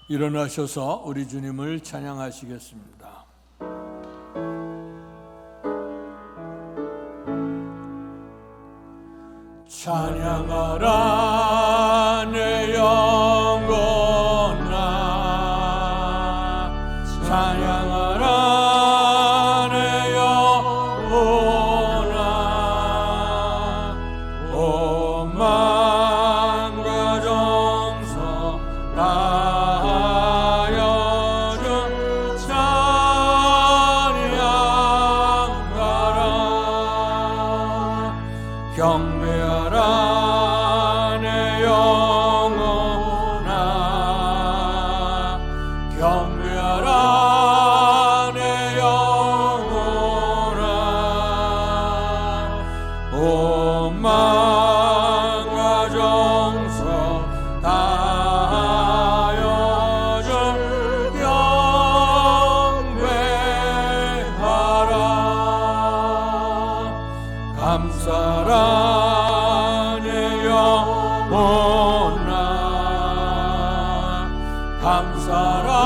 일어나셔서 우리 주님을 찬양하시겠습니다. 찬양하라 내 영혼아, 찬양하라 내 영혼아, 온 마음과 정성 다하여 주 찬양하라. 경배하라 내 영혼아, 경배하라 내 영혼아, 온 마음과 정성 다하여 주 경배하라. 감사라 감사라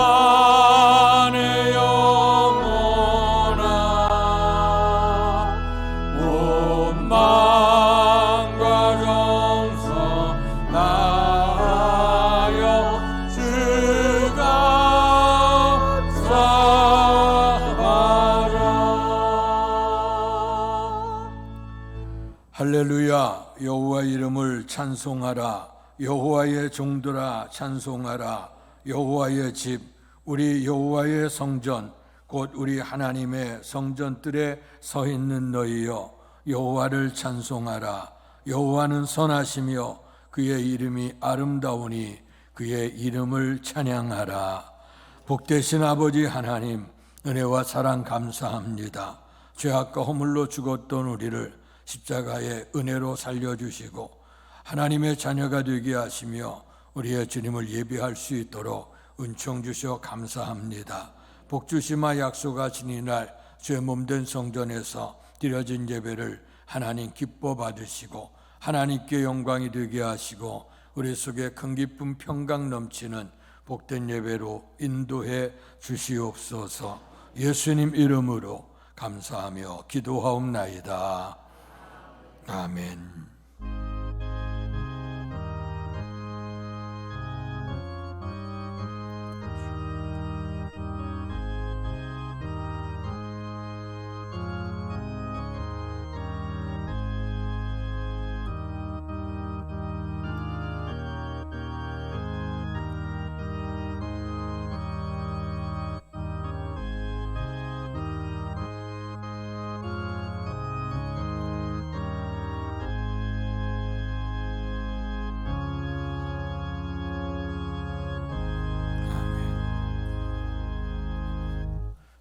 내 영혼아, 온 마음과 정성 다하여 주 감사하라. 할렐루야. 여호와의 이름을 찬송하라. 여호와의 종들아 찬송하라. 여호와의 집, 우리 여호와의 성전, 곧 우리 하나님의 성전들에 서 있는 너희여, 여호와를 찬송하라. 여호와는 선하시며 그의 이름이 아름다우니 그의 이름을 찬양하라. 복되신 아버지 하나님, 은혜와 사랑 감사합니다. 죄악과 허물로 죽었던 우리를 십자가의 은혜로 살려주시고 하나님의 자녀가 되게 하시며 우리의 주님을 예배할 수 있도록 은총 주셔 감사합니다. 복주시마 약속하신 이날 주의 몸된 성전에서 드려진 예배를 하나님 기뻐 받으시고 하나님께 영광이 되게 하시고 우리 속에 큰 기쁨 평강 넘치는 복된 예배로 인도해 주시옵소서. 예수님 이름으로 감사하며 기도하옵나이다. 아멘.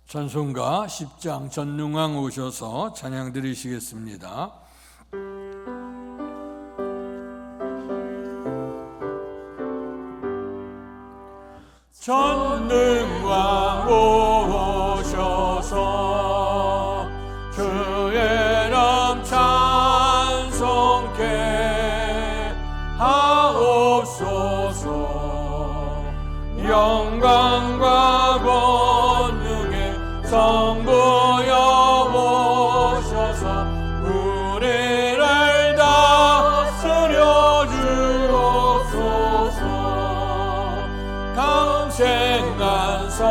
찬송가 10장 전능왕 오셔서 찬양 드리시겠습니다. 전능왕 오셔서 주의 이름 찬송케 하옵소서. 영광과 권능의 성부여 오셔서 우리를 다스려 주옵소서. 강생한 성자여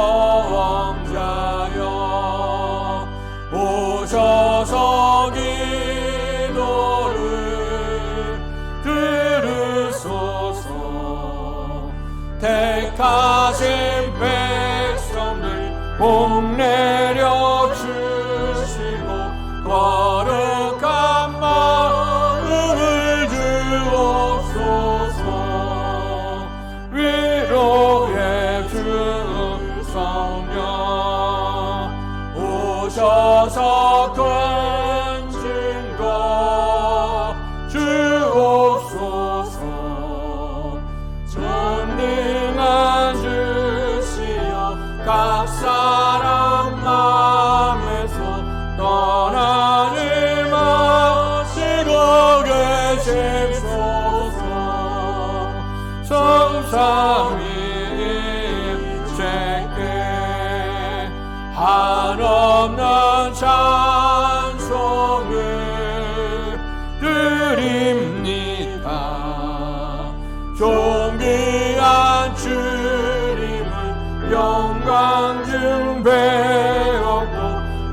오셔서 기도를 들으소서. 택하신 되시소서. 성삼위인 제께 한없는 찬송을 드립니다. 존귀한 주님을 영광 증배하고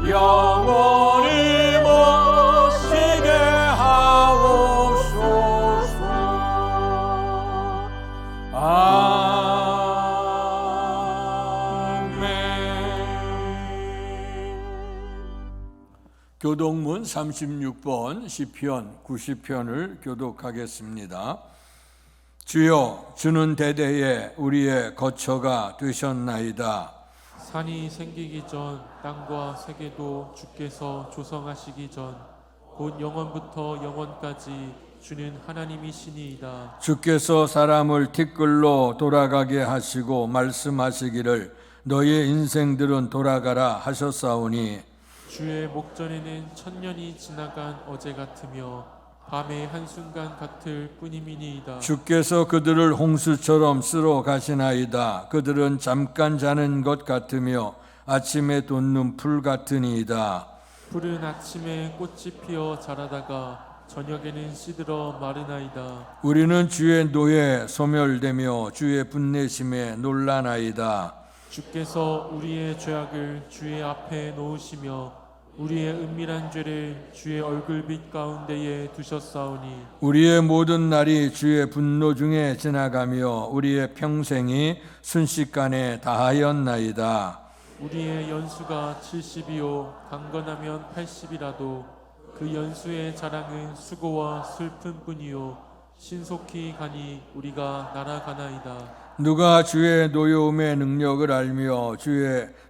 영원히 모시게 하옵소서. 교독문 36번 시편 90편을 교독하겠습니다. 주여, 주는 대대에 우리의 거처가 되셨나이다. 산이 생기기 전 땅과 세계도 주께서 조성하시기 전 곧 영원부터 영원까지 주는 하나님이시니이다. 주께서 사람을 티끌로 돌아가게 하시고 말씀하시기를 너의 인생들은 돌아가라 하셨사오니 주의 목전에는 천년이 지나간 어제 같으며 밤의 한순간 같을 뿐임이니이다. 주께서 그들을 홍수처럼 쓸어 가시나이다. 그들은 잠깐 자는 것 같으며 아침에 돋는 풀 같으니이다. 푸른 아침에 꽃이 피어 자라다가 저녁에는 시들어 마르나이다. 우리는 주의 노에 소멸되며 주의 분내심에 놀라나이다. 주께서 우리의 죄악을 주의 앞에 놓으시며 우리의 은밀한 죄를 주의 얼굴빛 가운데에 두셨사오니 우리의 모든 날이 주의 분노 중에 지나가며 우리의 평생이 순식간에 다하였나이다. 우리의 연수가 70이요 강건하면 80이라도 그 연수의 자랑은 수고와 슬픔뿐이요 신속히 가니 우리가 날아가나이다. 누가 주의 노여움의 능력을 알며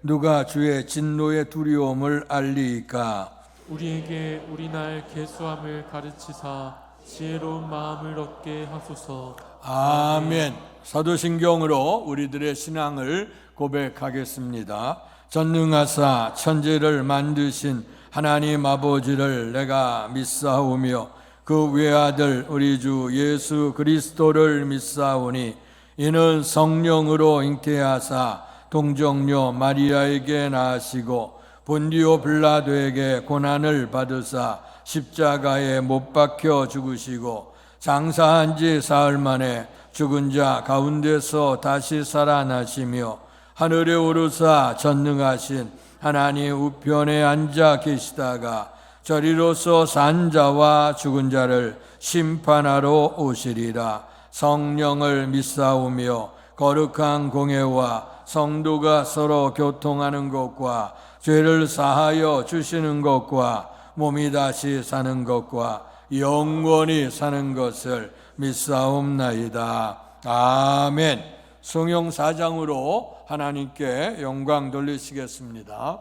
누가 주의 진노의 두려움을 알리이까? 우리에게 우리날 계수함을 가르치사 지혜로운 마음을 얻게 하소서. 아멘. 사도신경으로 우리들의 신앙을 고백하겠습니다. 전능하사 천지를 만드신 하나님 아버지를 내가 믿사오며 그 외아들 우리 주 예수 그리스도를 믿사오니 이는 성령으로 잉태하사 동정녀 마리아에게 나시고 본디오 빌라도에게 고난을 받으사 십자가에 못 박혀 죽으시고 장사한 지 사흘 만에 죽은 자 가운데서 다시 살아나시며 하늘에 오르사 전능하신 하나님 우편에 앉아 계시다가 저리로서 산 자와 죽은 자를 심판하러 오시리라. 성령을 믿사오며 거룩한 공회와 성도가 서로 교통하는 것과 죄를 사하여 주시는 것과 몸이 다시 사는 것과 영원히 사는 것을 믿사옵나이다. 아멘. 성령 4장으로 하나님께 영광 돌리시겠습니다.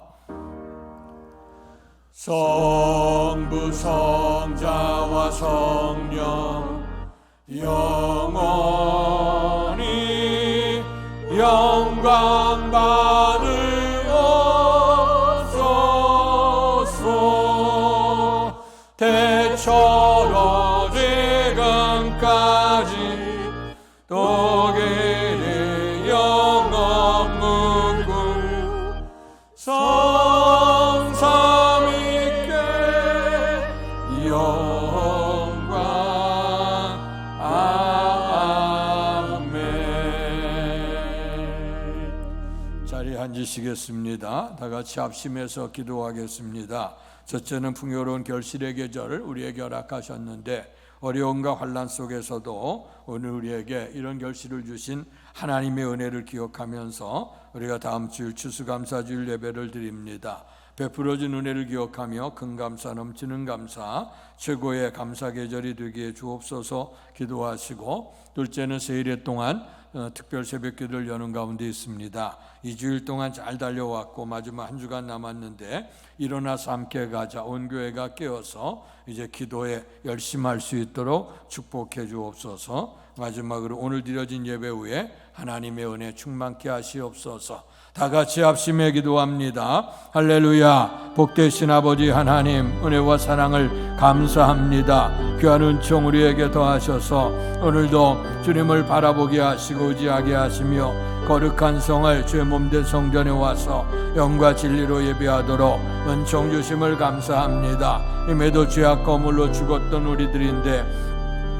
성부 성자와 성령 영원히 영광 받으옵소서. 대처로 지금까지 독일의 영원문구 성삼위께 영광. 아멘. 자리에 앉으시겠습니다. 다 같이 합심해서 기도하겠습니다. 첫째는 풍요로운 결실의 계절을 우리에게 허락하셨는데 어려움과 환난 속에서도 오늘 우리에게 이런 결실을 주신 하나님의 은혜를 기억하면서 우리가 다음 주일 추수감사주일 예배를 드립니다. 베풀어진 은혜를 기억하며 큰 감사 넘치는 감사 최고의 감사 계절이 되기에 주옵소서 기도하시고, 둘째는 세일의 동안 특별 새벽기도를 여는 가운데 있습니다. 2주일 동안 잘 달려왔고 마지막 한 주간 남았는데 일어나서 함께 가자. 온 교회가 깨어서 이제 기도에 열심할 수 있도록 축복해 주옵소서. 마지막으로 오늘 드려진 예배 후에 하나님의 은혜 충만케 하시옵소서. 다 같이 합심해 기도합니다. 할렐루야. 복되신 아버지 하나님, 은혜와 사랑을 감사합니다. 귀한 은총 우리에게 더하셔서 오늘도 주님을 바라보게 하시고 의지하게 하시며 거룩한 성을 주의 몸된 성전에 와서 영과 진리로 예배하도록 은총 주심을 감사합니다. 임에도 죄악 거물로 죽었던 우리들인데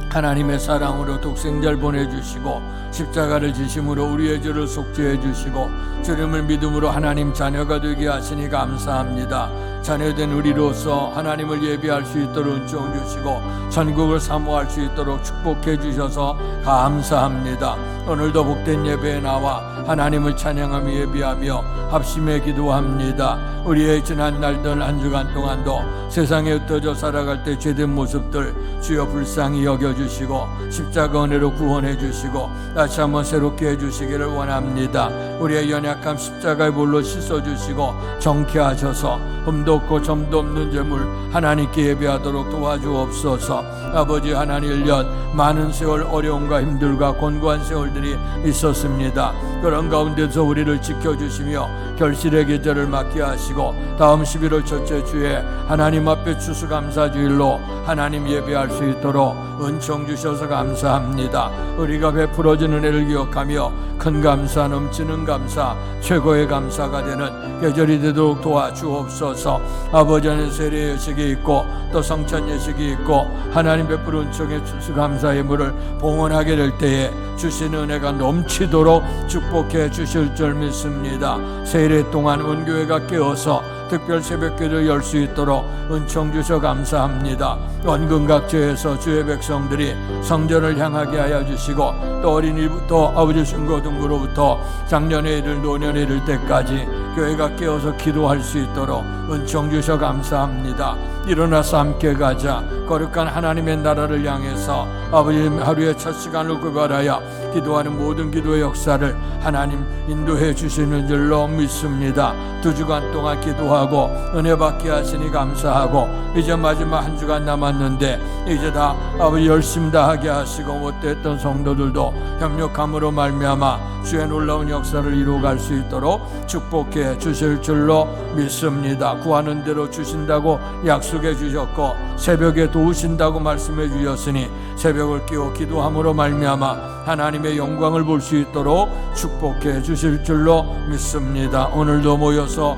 하나님의 사랑으로 독생자를 보내주시고 십자가를 지심으로 우리의 죄를 속죄해 주시고 주님을 믿음으로 하나님 자녀가 되게 하시니 감사합니다. 자녀된 우리로서 하나님을 예배할 수 있도록 은총 주시고 천국을 사모할 수 있도록 축복해 주셔서 감사합니다. 오늘도 복된 예배에 나와 하나님을 찬양하며 예배하며 합심해 기도합니다. 우리의 지난 날들 한 주간 동안도 세상에 흩어져 살아갈 때 죄된 모습들 주여 불쌍히 여겨주시고 십자가 은혜로 구원해 주시고 다시 한번 새롭게 해주시기를 원합니다. 우리의 연약함 십자가의 볼로 씻어주시고 정케 하셔서 흠도 없고 점도 없는 재물 하나님께 예배하도록 도와주옵소서. 아버지 하나님 1년 많은 세월 어려움과 힘들과 곤고한 세월들이 있었습니다. 그런 가운데서 우리를 지켜주시며 결실의 계절을 맞게 하시고 다음 11월 첫째 주에 하나님 앞에 추수감사주일로 하나님 예배할 수 있도록 은총 주셔서 감사합니다. 우리가 베풀어진 은혜를 기억하며 큰 감사, 넘치는 감사, 최고의 감사가 되는 계절이 되도록 도와주옵소서. 아버지는 세례 예식이 있고 또 성찬 예식이 있고 하나님 베푸는 은총의 추수감사 예물을 봉헌하게 될 때에 주신 은혜가 넘치도록 축복해 주실 줄 믿습니다. 세례 동안 온 교회가 깨어서 특별 새벽기도를 열 수 있도록 은총 주셔 감사합니다. 원근각지에서 주의 백성들이 성전을 향하게 하여 주시고 또 어린이부터 아버지 중고등부로부터 작년에 이를 노년에 이를 때까지 교회가 깨어서 기도할 수 있도록 은총 주셔 감사합니다. 일어나서 함께 가자. 거룩한 하나님의 나라를 향해서 아버지 하루의 첫 시간을 구별하여 기도하는 모든 기도의 역사를 하나님 인도해 주시는 줄로 믿습니다. 2주간 동안 기도하고 은혜 받게 하시니 감사하고 이제 마지막 한 주간 남았는데 이제 다 아버지 열심 다하게 하시고 못됐던 성도들도 협력함으로 말미암아 주의 놀라운 역사를 이루어갈 수 있도록 축복해 주실 줄로 믿습니다. 구하는 대로 주신다고 약속해 주셨고 새벽에 도우신다고 말씀해 주셨으니 새벽을 깨워 기도함으로 말미암아 하나님의 영광을 볼 수 있도록 축복해 주실 줄로 믿습니다. 오늘도 모여서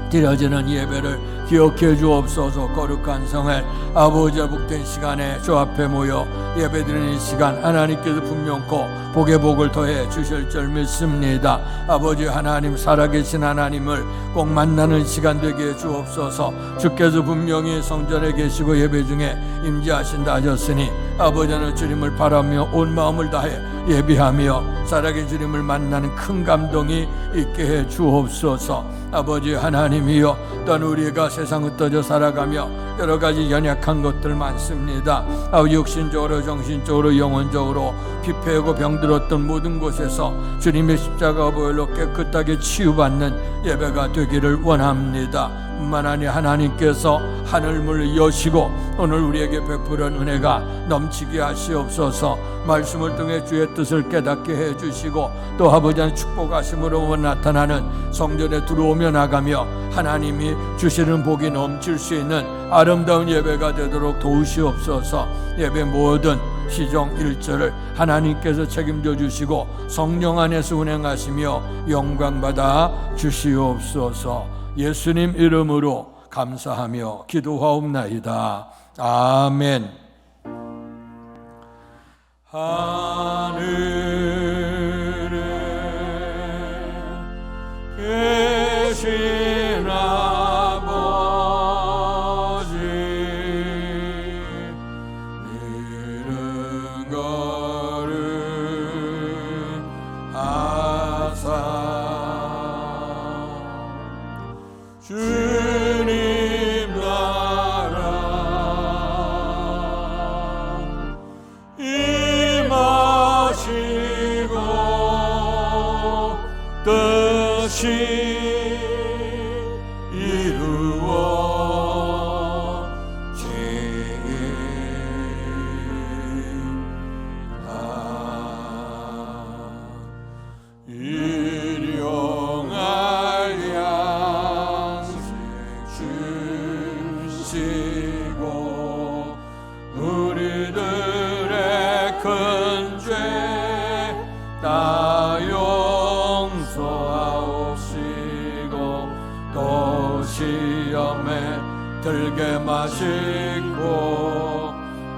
드려지는 예배를 기억해 주옵소서. 거룩한 성을 아버지와 복된 시간에 주 앞에 모여 예배드리는 시간 하나님께서 분명코 복의 복을 더해 주실 줄 믿습니다. 아버지 하나님, 살아계신 하나님을 꼭 만나는 시간 되게 해 주옵소서. 주께서 분명히 성전에 계시고 예배 중에 임재하신다 하셨으니 아버지는 주님을 바라며 온 마음을 다해 예배하며 살아계신 주님을 만나는 큰 감동이 있게 해 주옵소서. 아버지 하나님이여, 또한 우리가 세상 흩어져 살아가며 여러 가지 연약한 것들 많습니다. 아버지 육신적으로 정신적으로 영혼적으로 피폐하고 병들었던 모든 곳에서 주님의 십자가 보혈로 깨끗하게 치유받는 예배가 되기를 원합니다. 뿐만 아니라 하나님께서 하늘문을 여시고 오늘 우리에게 베푸는 은혜가 넘치게 하시옵소서. 말씀을 통해 주의 뜻을 깨닫게 해주시고 또 아버지의 축복하심으로 나타나는 성전에 들어오며 나가며 하나님이 주시는 복이 넘칠 수 있는 아름다운 예배가 되도록 도우시옵소서. 예배 모든 시종 일절을 하나님께서 책임져 주시고 성령 안에서 운행하시며 영광받아 주시옵소서. 예수님 이름으로 감사하며 기도하옵나이다. 아멘. 하늘에 계신 아버지, 이름 거룩하사 주님 나라 임하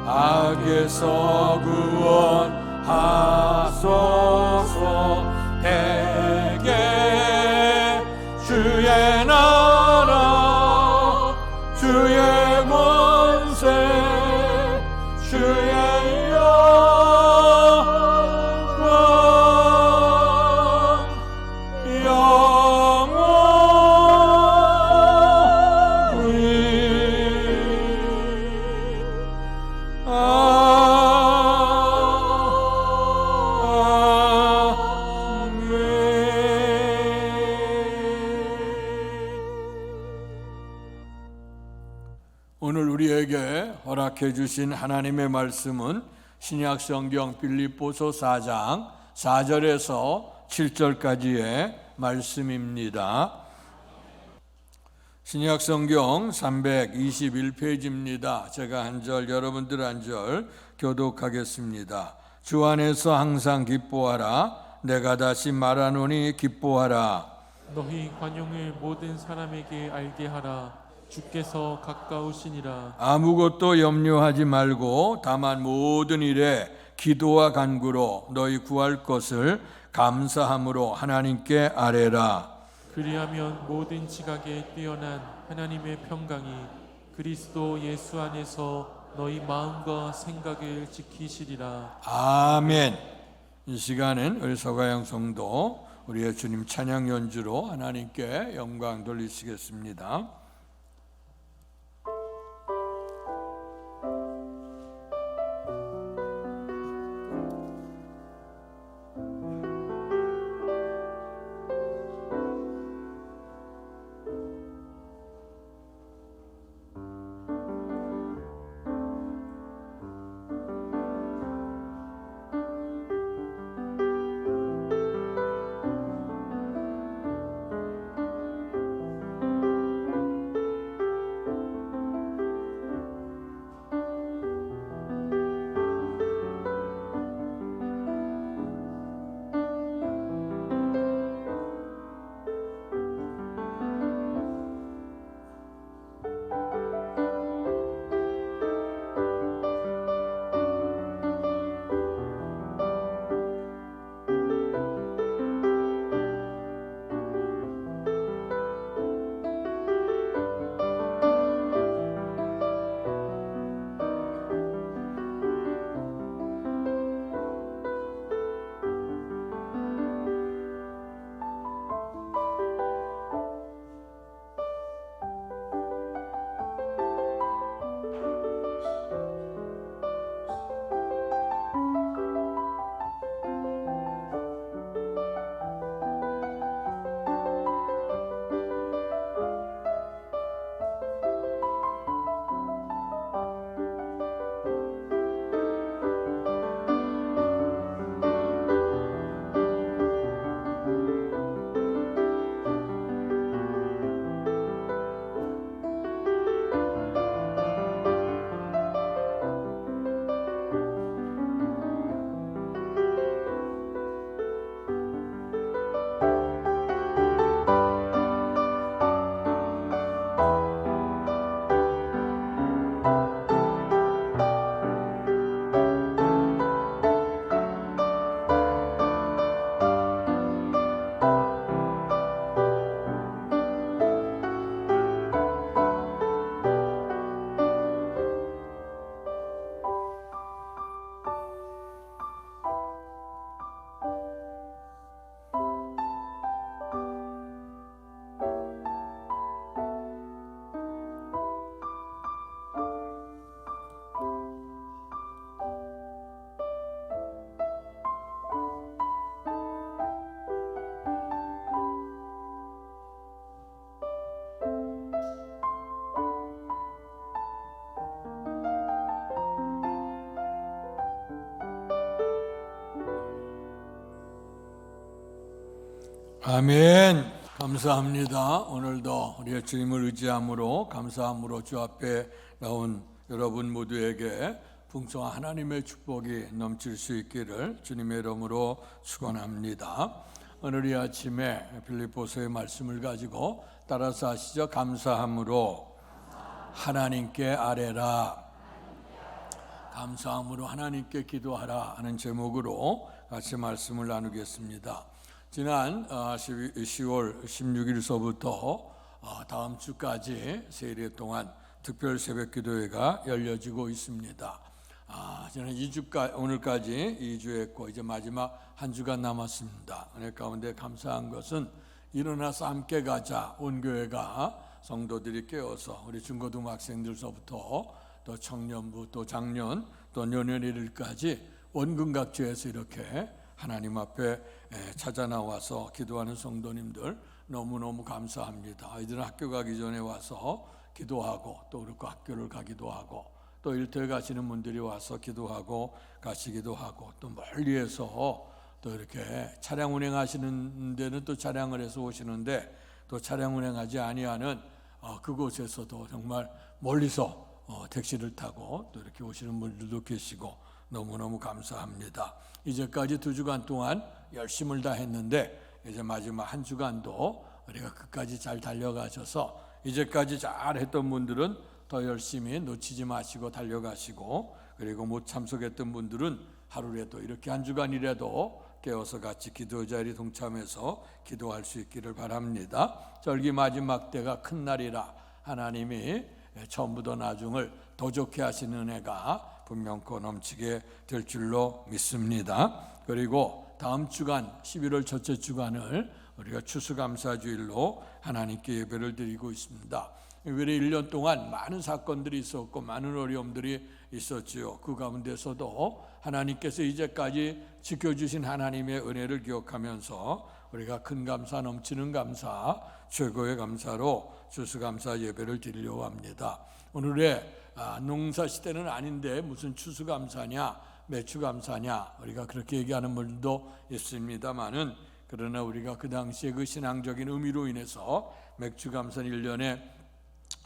악에서 구원하소서. 대개 주의 나라 주의 권세 주의 오늘 우리에게 허락해 주신 하나님의 말씀은 신약 성경 빌립보서 4장 4절에서 7절까지의 말씀입니다. 신약 성경 321페이지입니다. 제가 한 절, 여러분들 한 절 교독하겠습니다. 주 안에서 항상 기뻐하라. 내가 다시 말하노니 기뻐하라. 너희 관용을 모든 사람에게 알게 하라. 주께서 가까우시니라. 아무것도 염려하지 말고 다만 모든 일에 기도와 간구로 너희 구할 것을 감사함으로 하나님께 아뢰라. 그리하면 모든 지각에 뛰어난 하나님의 평강이 그리스도 예수 안에서 너희 마음과 생각을 지키시리라. 아멘. 이 시간은 우리 서가영 성도 우리의 주님 찬양 연주로 하나님께 영광 돌리시겠습니다. 아멘. 감사합니다. 오늘도 우리의 주님을 의지함으로 감사함으로 주 앞에 나온 여러분 모두에게 풍성한 하나님의 축복이 넘칠 수 있기를 주님의 이름으로 축원합니다. 오늘 이 아침에 빌립보서의 말씀을 가지고 따라서 하시죠. 감사함으로 하나님께 아뢰라. 감사함으로 하나님께 기도하라 하는 제목으로 같이 말씀을 나누겠습니다. 지난 10월 16일서부터 다음 주까지 세일 동안 특별 새벽 기도회가 열려지고 있습니다. 저는 2주까지 오늘까지 2주 했고 이제 마지막 한 주간 남았습니다. 은혜 가운데 감사한 것은 일어나서 함께 가자 온 교회가 성도들이 깨어서 우리 중고등학생들서부터 또 청년부 또 장년 또 노년일까지 원근각지에서 이렇게 하나님 앞에 찾아 나와서 기도하는 성도님들 너무너무 감사합니다. 아이들은 학교 가기 전에 와서 기도하고 또 그렇고 학교를 가기도 하고 또 일터에 가시는 분들이 와서 기도하고 가시기도 하고 또 멀리에서 또 이렇게 차량 운행하시는 데는 또 차량을 해서 오시는데 또 차량 운행하지 아니하는 그곳에서도 정말 멀리서 택시를 타고 또 이렇게 오시는 분들도 계시고 너무너무 감사합니다. 이제까지 2주간 동안 열심을 다했는데 이제 마지막 한 주간도 우리가 끝까지 잘 달려가셔서 이제까지 잘 했던 분들은 더 열심히 놓치지 마시고 달려가시고 그리고 못 참석했던 분들은 하루라도 이렇게 한 주간이라도 깨어서 같이 기도 자리 동참해서 기도할 수 있기를 바랍니다. 절기 마지막 때가 큰 날이라 하나님이 처음부터 나중을 더 좋게 하시는 은혜가 분명코 넘치게 될 줄로 믿습니다. 그리고 다음 주간 11월 첫째 주간을 우리가 추수감사주일로 하나님께 예배를 드리고 있습니다. 우리 1년 동안 많은 사건들이 있었고 많은 어려움들이 있었지요. 그 가운데서도 하나님께서 이제까지 지켜주신 하나님의 은혜를 기억하면서 우리가 큰 감사 넘치는 감사 최고의 감사로 추수감사 예배를 드리려고 합니다. 오늘의 농사 시대는 아닌데 무슨 추수감사냐 매추감사냐 우리가 그렇게 얘기하는 분도 있습니다만은 그러나 우리가 그 당시에 그 신앙적인 의미로 인해서 맥추감사는 1년에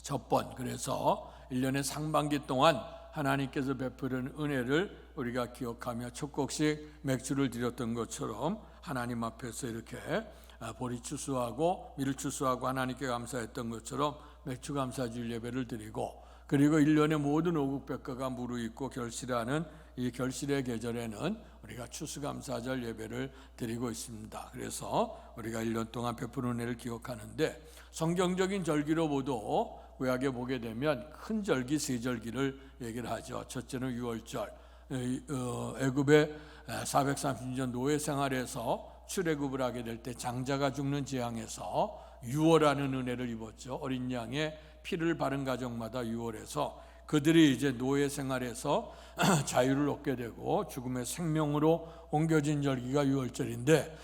첫 번 그래서 1년의 상반기 동안 하나님께서 베푸는 은혜를 우리가 기억하며 첫 곡씩 맥주를 드렸던 것처럼 하나님 앞에서 이렇게 보리 추수하고 밀을 추수하고 하나님께 감사했던 것처럼 맥주 감사주일 예배를 드리고 그리고 1년의 모든 오국백과가 무르익고 결실하는 이 결실의 계절에는 우리가 추수감사절 예배를 드리고 있습니다. 그래서 우리가 1년 동안 베푸는 은혜를 기억하는데 성경적인 절기로 보도 구약에 보게 되면 큰 절기 세 절기를 얘기를 하죠. 첫째는 유월절, 애굽의 430년 노예 생활에서 출애굽을 하게 될 때 장자가 죽는 재앙에서 유월하는 은혜를 입었죠. 어린 양의 피를 바른 가정마다 유월해서 그들이 이제 노예 생활에서 자유를 얻게 되고 죽음의 생명으로 옮겨진 절기가 유월절인데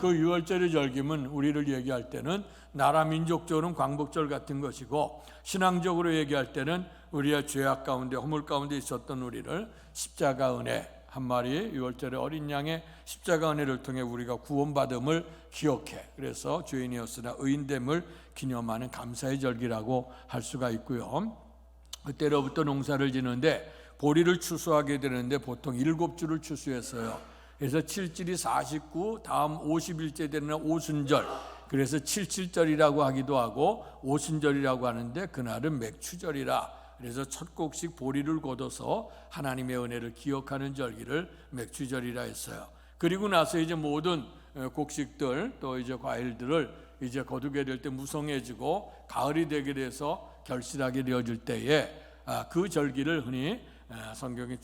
그 유월절의 절기는 우리를 얘기할 때는 나라 민족적으로는 광복절 같은 것이고 신앙적으로 얘기할 때는 우리의 죄악 가운데 허물 가운데 있었던 우리를 십자가 은혜 한 마리 유월절의 어린 양의 십자가 은혜를 통해 우리가 구원받음을 기억해 그래서 죄인이었으나 의인됨을 기념하는 감사의 절기라고 할 수가 있고요. 그때로부터 농사를 지는데 보리를 추수하게 되는데 보통 7주를 추수했어요. 그래서 7질이 49 다음 50일째 되는 오순절 그래서 77절이라고 하기도 하고 오순절이라고 하는데 그날은 맥추절이라 그래서 첫 곡씩 보리를 걷어서 하나님의 은혜를 기억하는 절기를 맥추절이라 했어요. 그리고 나서 이제 모든 곡식들 또 이제 과일들을 이제 거두게 될 때 무성해지고 가을이 되게 돼서 결실하게 되어질 때에 그 절기를 흔히 성경의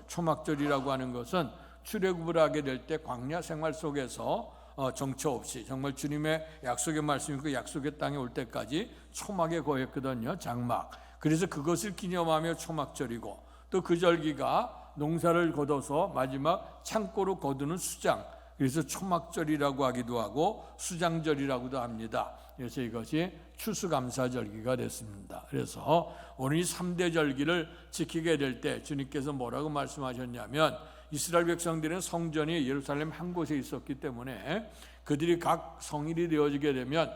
초막절이라고 하는 것은 출애굽을 하게 될 때 광야 생활 속에서 정처 없이 정말 주님의 약속의 말씀이 그 약속의 땅에 올 때까지 초막에 거했거든요. 장막. 그래서 그것을 기념하며 초막절이고 또 그 절기가 농사를 거둬서 마지막 창고로 거두는 수장 그래서 초막절이라고 하기도 하고 수장절이라고도 합니다. 그래서 이것이 추수감사절기가 됐습니다. 그래서 오늘 이 3대 절기를 지키게 될 때 주님께서 뭐라고 말씀하셨냐면 이스라엘 백성들은 성전이 예루살렘 한 곳에 있었기 때문에 그들이 각 성일이 되어지게 되면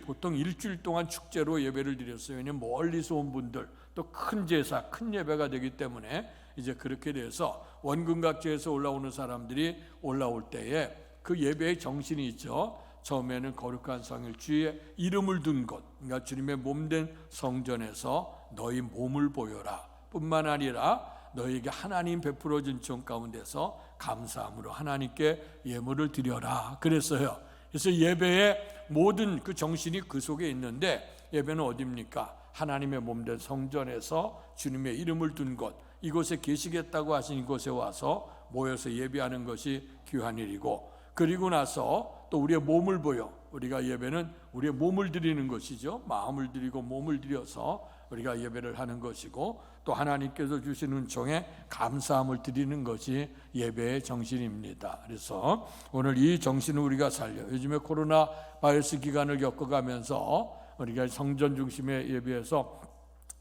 보통 일주일 동안 축제로 예배를 드렸어요. 왜냐하면 멀리서 온 분들 또 큰 제사, 큰 예배가 되기 때문에 이제 그렇게 돼서 원근각지에서 올라오는 사람들이 올라올 때에 그 예배의 정신이 있죠. 처음에는 거룩한 성일 주의 이름을 둔 곳, 그러니까 주님의 몸된 성전에서 너희 몸을 보여라 뿐만 아니라 너에게 하나님 베풀어 준 종 가운데서 감사함으로 하나님께 예물을 드려라 그랬어요. 그래서 예배의 모든 그 정신이 그 속에 있는데, 예배는 어디입니까? 하나님의 몸된 성전에서 주님의 이름을 둔 곳, 이곳에 계시겠다고 하신 이곳에 와서 모여서 예배하는 것이 귀한 일이고, 그리고 나서 또 우리의 몸을 보여, 우리가 예배는 우리의 몸을 드리는 것이죠. 마음을 드리고 몸을 드려서 우리가 예배를 하는 것이고, 또 하나님께서 주신 은총에 감사함을 드리는 것이 예배의 정신입니다. 그래서 오늘 이 정신을 우리가 살려, 요즘에 코로나 바이러스 기간을 겪어가면서 우리가 성전 중심의 예배에서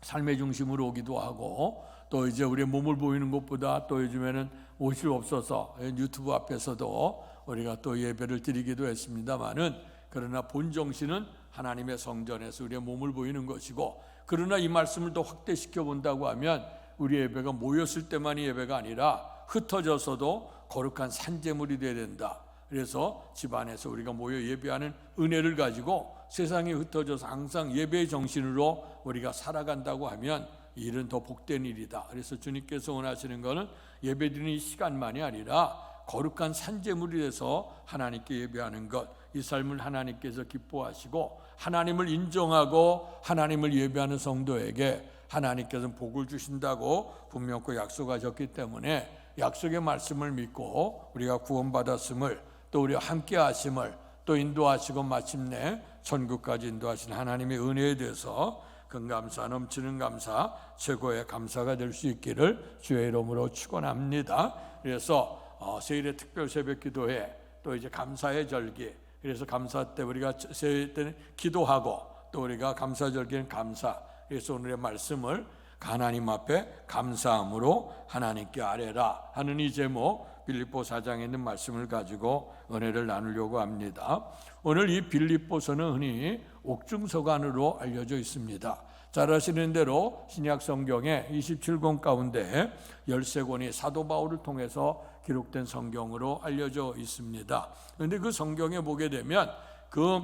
삶의 중심으로 오기도 하고, 또 이제 우리의 몸을 보이는 것보다 또 요즘에는 옷이 없어서 유튜브 앞에서도 우리가 또 예배를 드리기도 했습니다만은, 그러나 본 정신은 하나님의 성전에서 우리의 몸을 보이는 것이고, 그러나 이 말씀을 더 확대시켜 본다고 하면 우리 예배가 모였을 때만이 예배가 아니라 흩어져서도 거룩한 산제물이 되어야 된다. 그래서 집안에서 우리가 모여 예배하는 은혜를 가지고 세상에 흩어져서 항상 예배의 정신으로 우리가 살아간다고 하면 이 일은 더 복된 일이다. 그래서 주님께서 원하시는 것은 예배드리는 이 시간만이 아니라 거룩한 산제물이 돼서 하나님께 예배하는 것, 이 삶을 하나님께서 기뻐하시고 하나님을 인정하고 하나님을 예배하는 성도에게 하나님께서는 복을 주신다고 분명히 약속하셨기 때문에, 약속의 말씀을 믿고 우리가 구원받았음을, 또 우리와 함께 하심을, 또 인도하시고 마침내 천국까지 인도하신 하나님의 은혜에 대해서 근감사, 넘치는 감사, 최고의 감사가 될 수 있기를 주의 이름으로 축원합니다. 그래서 세일의 특별 새벽 기도회, 또 이제 감사의 절기, 그래서 감사 때 우리가 세일 때는 기도하고, 또 우리가 감사 절기는 감사. 그래서 오늘의 말씀을 하나님 앞에 감사함으로 하나님께 아뢰라 하는 이 제목, 빌립보 4장에 있는 말씀을 가지고 은혜를 나누려고 합니다. 오늘 이 빌립보서는 흔히 옥중서관으로 알려져 있습니다. 잘 아시는 대로 신약 성경의 27권 가운데 13권이 사도 바울을 통해서 기록된 성경으로 알려져 있습니다. 그런데 그 성경에 보게 되면 그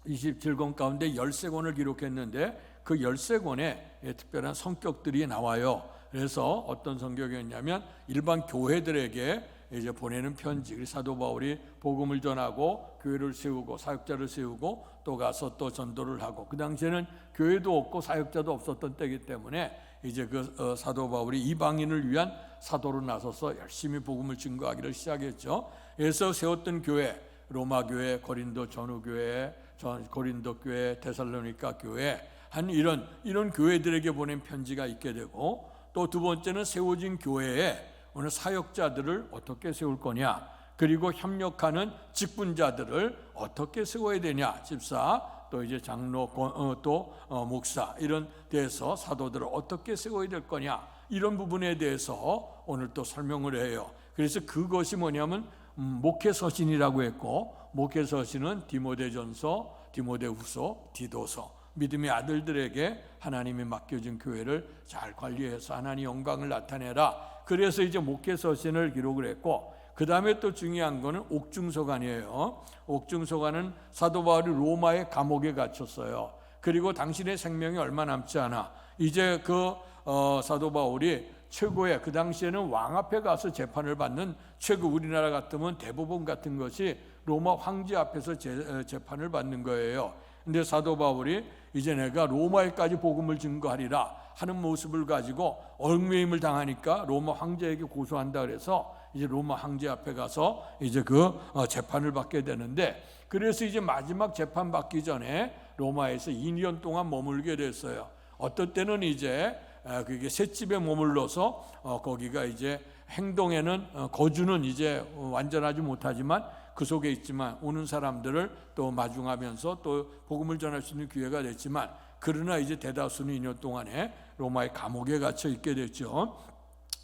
27권 가운데 13권을 기록했는데 그 13권에 특별한 성격들이 나와요. 그래서 어떤 성격이었냐면 일반 교회들에게 이제 보내는 편지, 사도 바울이 복음을 전하고 교회를 세우고 사역자를 세우고 또 가서 또 전도를 하고, 그 당시에는 교회도 없고 사역자도 없었던 때이기 때문에 이제 그 사도 바울이 이방인을 위한 사도로 나서서 열심히 복음을 증거하기를 시작했죠. 그래서 세웠던 교회, 로마 교회, 고린도 전후 교회, 고린도 교회, 데살로니가 교회, 한 이런 교회들에게 보낸 편지가 있게 되고, 또 두 번째는 세워진 교회에 오늘 사역자들을 어떻게 세울 거냐, 그리고 협력하는 직분자들을 어떻게 세워야 되냐, 집사, 또 이제 장로, 또 목사, 이런 데서 사도들을 어떻게 세워야 될 거냐, 이런 부분에 대해서 오늘 또 설명을 해요. 그래서 그것이 뭐냐면 목회서신이라고 했고, 목회서신은 디모데전서, 디모데후서, 디도서, 믿음의 아들들에게 하나님이 맡겨준 교회를 잘 관리해서 하나님 영광을 나타내라. 그래서 이제 목회서신을 기록을 했고, 그 다음에 또 중요한 거는 옥중서관이에요. 옥중서관은 사도 바울이 로마의 감옥에 갇혔어요. 그리고 당신의 생명이 얼마 남지 않아 이제 그 사도 바울이 최고의, 그 당시에는 왕 앞에 가서 재판을 받는, 최고 우리나라 같으면 대법원 같은 것이 로마 황제 앞에서 재판을 받는 거예요. 근데 사도 바울이 이제 내가 로마에까지 복음을 증거하리라 하는 모습을 가지고 얽매임을 당하니까 로마 황제에게 고소한다 그래서 이제 로마 황제 앞에 가서 이제 그 재판을 받게 되는데, 그래서 이제 마지막 재판 받기 전에 로마에서 2년 동안 머물게 됐어요. 어떤 때는 이제 그게 셋집에 머물러서 거기가 이제 행동에는 거주는 이제 완전하지 못하지만 그 속에 있지만 오는 사람들을 또 마중하면서 또 복음을 전할 수 있는 기회가 됐지만, 그러나 이제 대다수는 2년 동안에 로마의 감옥에 갇혀 있게 됐죠.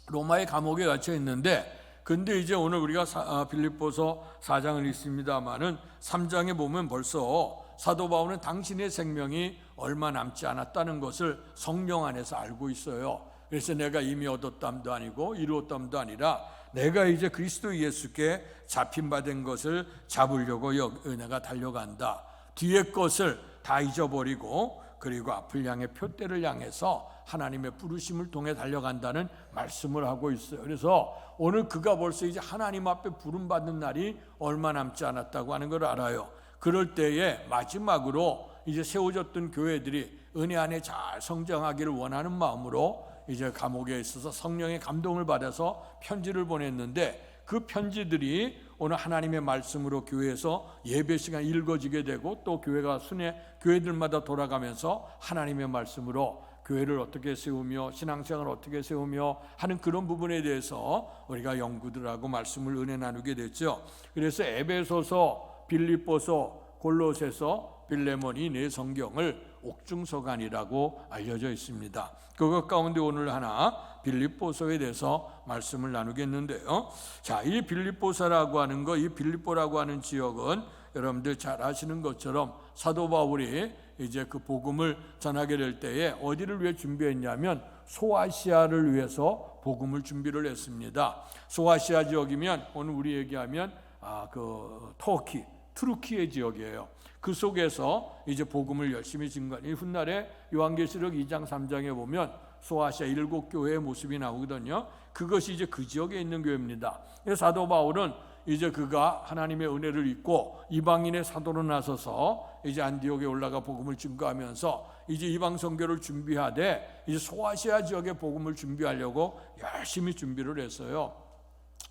로마의 감옥에 갇혀 있는데, 근데 이제 오늘 우리가 빌립보서 4장을 읽습니다마는 3장에 보면 벌써 사도 바울은 당신의 생명이 얼마 남지 않았다는 것을 성령 안에서 알고 있어요. 그래서 내가 이미 얻었담도 아니고 이루었담도 아니라 내가 이제 그리스도 예수께 잡힌 바 된 것을 잡으려고 내가 달려간다. 뒤의 것을 다 잊어버리고 그리고 앞을 향해 표대를 향해서 하나님의 부르심을 통해 달려간다는 말씀을 하고 있어요. 그래서 오늘 그가 벌써 이제 하나님 앞에 부름받는 날이 얼마 남지 않았다고 하는 걸 알아요. 그럴 때에 마지막으로 이제 세워졌던 교회들이 은혜 안에 잘 성장하기를 원하는 마음으로 이제 감옥에 있어서 성령의 감동을 받아서 편지를 보냈는데, 그 편지들이 오늘 하나님의 말씀으로 교회에서 예배 시간 읽어지게 되고, 또 교회가 순회 교회들마다 돌아가면서 하나님의 말씀으로 교회를 어떻게 세우며 신앙생활을 어떻게 세우며 하는 그런 부분에 대해서 우리가 연구들하고 말씀을 은혜 나누게 됐죠. 그래서 에베소서, 빌립보서, 골로새서, 빌레몬이 네 성경을 옥중서간이라고 알려져 있습니다. 그것 가운데 오늘 하나 빌립보서에 대해서 말씀을 나누겠는데요. 자, 이 빌립보서라고 하는 거, 이 빌립보라고 하는 지역은 여러분들 잘 아시는 것처럼 사도 바울이 이제 그 복음을 전하게 될 때에 어디를 위해 준비했냐면 소아시아를 위해서 복음을 준비를 했습니다. 소아시아 지역이면 오늘 우리 얘기하면 그 터키, 투르키의 지역이에요. 그 속에서 이제 복음을 열심히 증거한 이 훗날에 요한계시록 2장 3장에 보면 소아시아 7교회의 모습이 나오거든요. 그것이 이제 그 지역에 있는 교회입니다. 사도 바울은 이제 그가 하나님의 은혜를 입고 이방인의 사도로 나서서 이제 안디옥에 올라가 복음을 증거하면서 이제 이방 선교를 준비하되 이제 소아시아 지역의 복음을 준비하려고 열심히 준비를 했어요.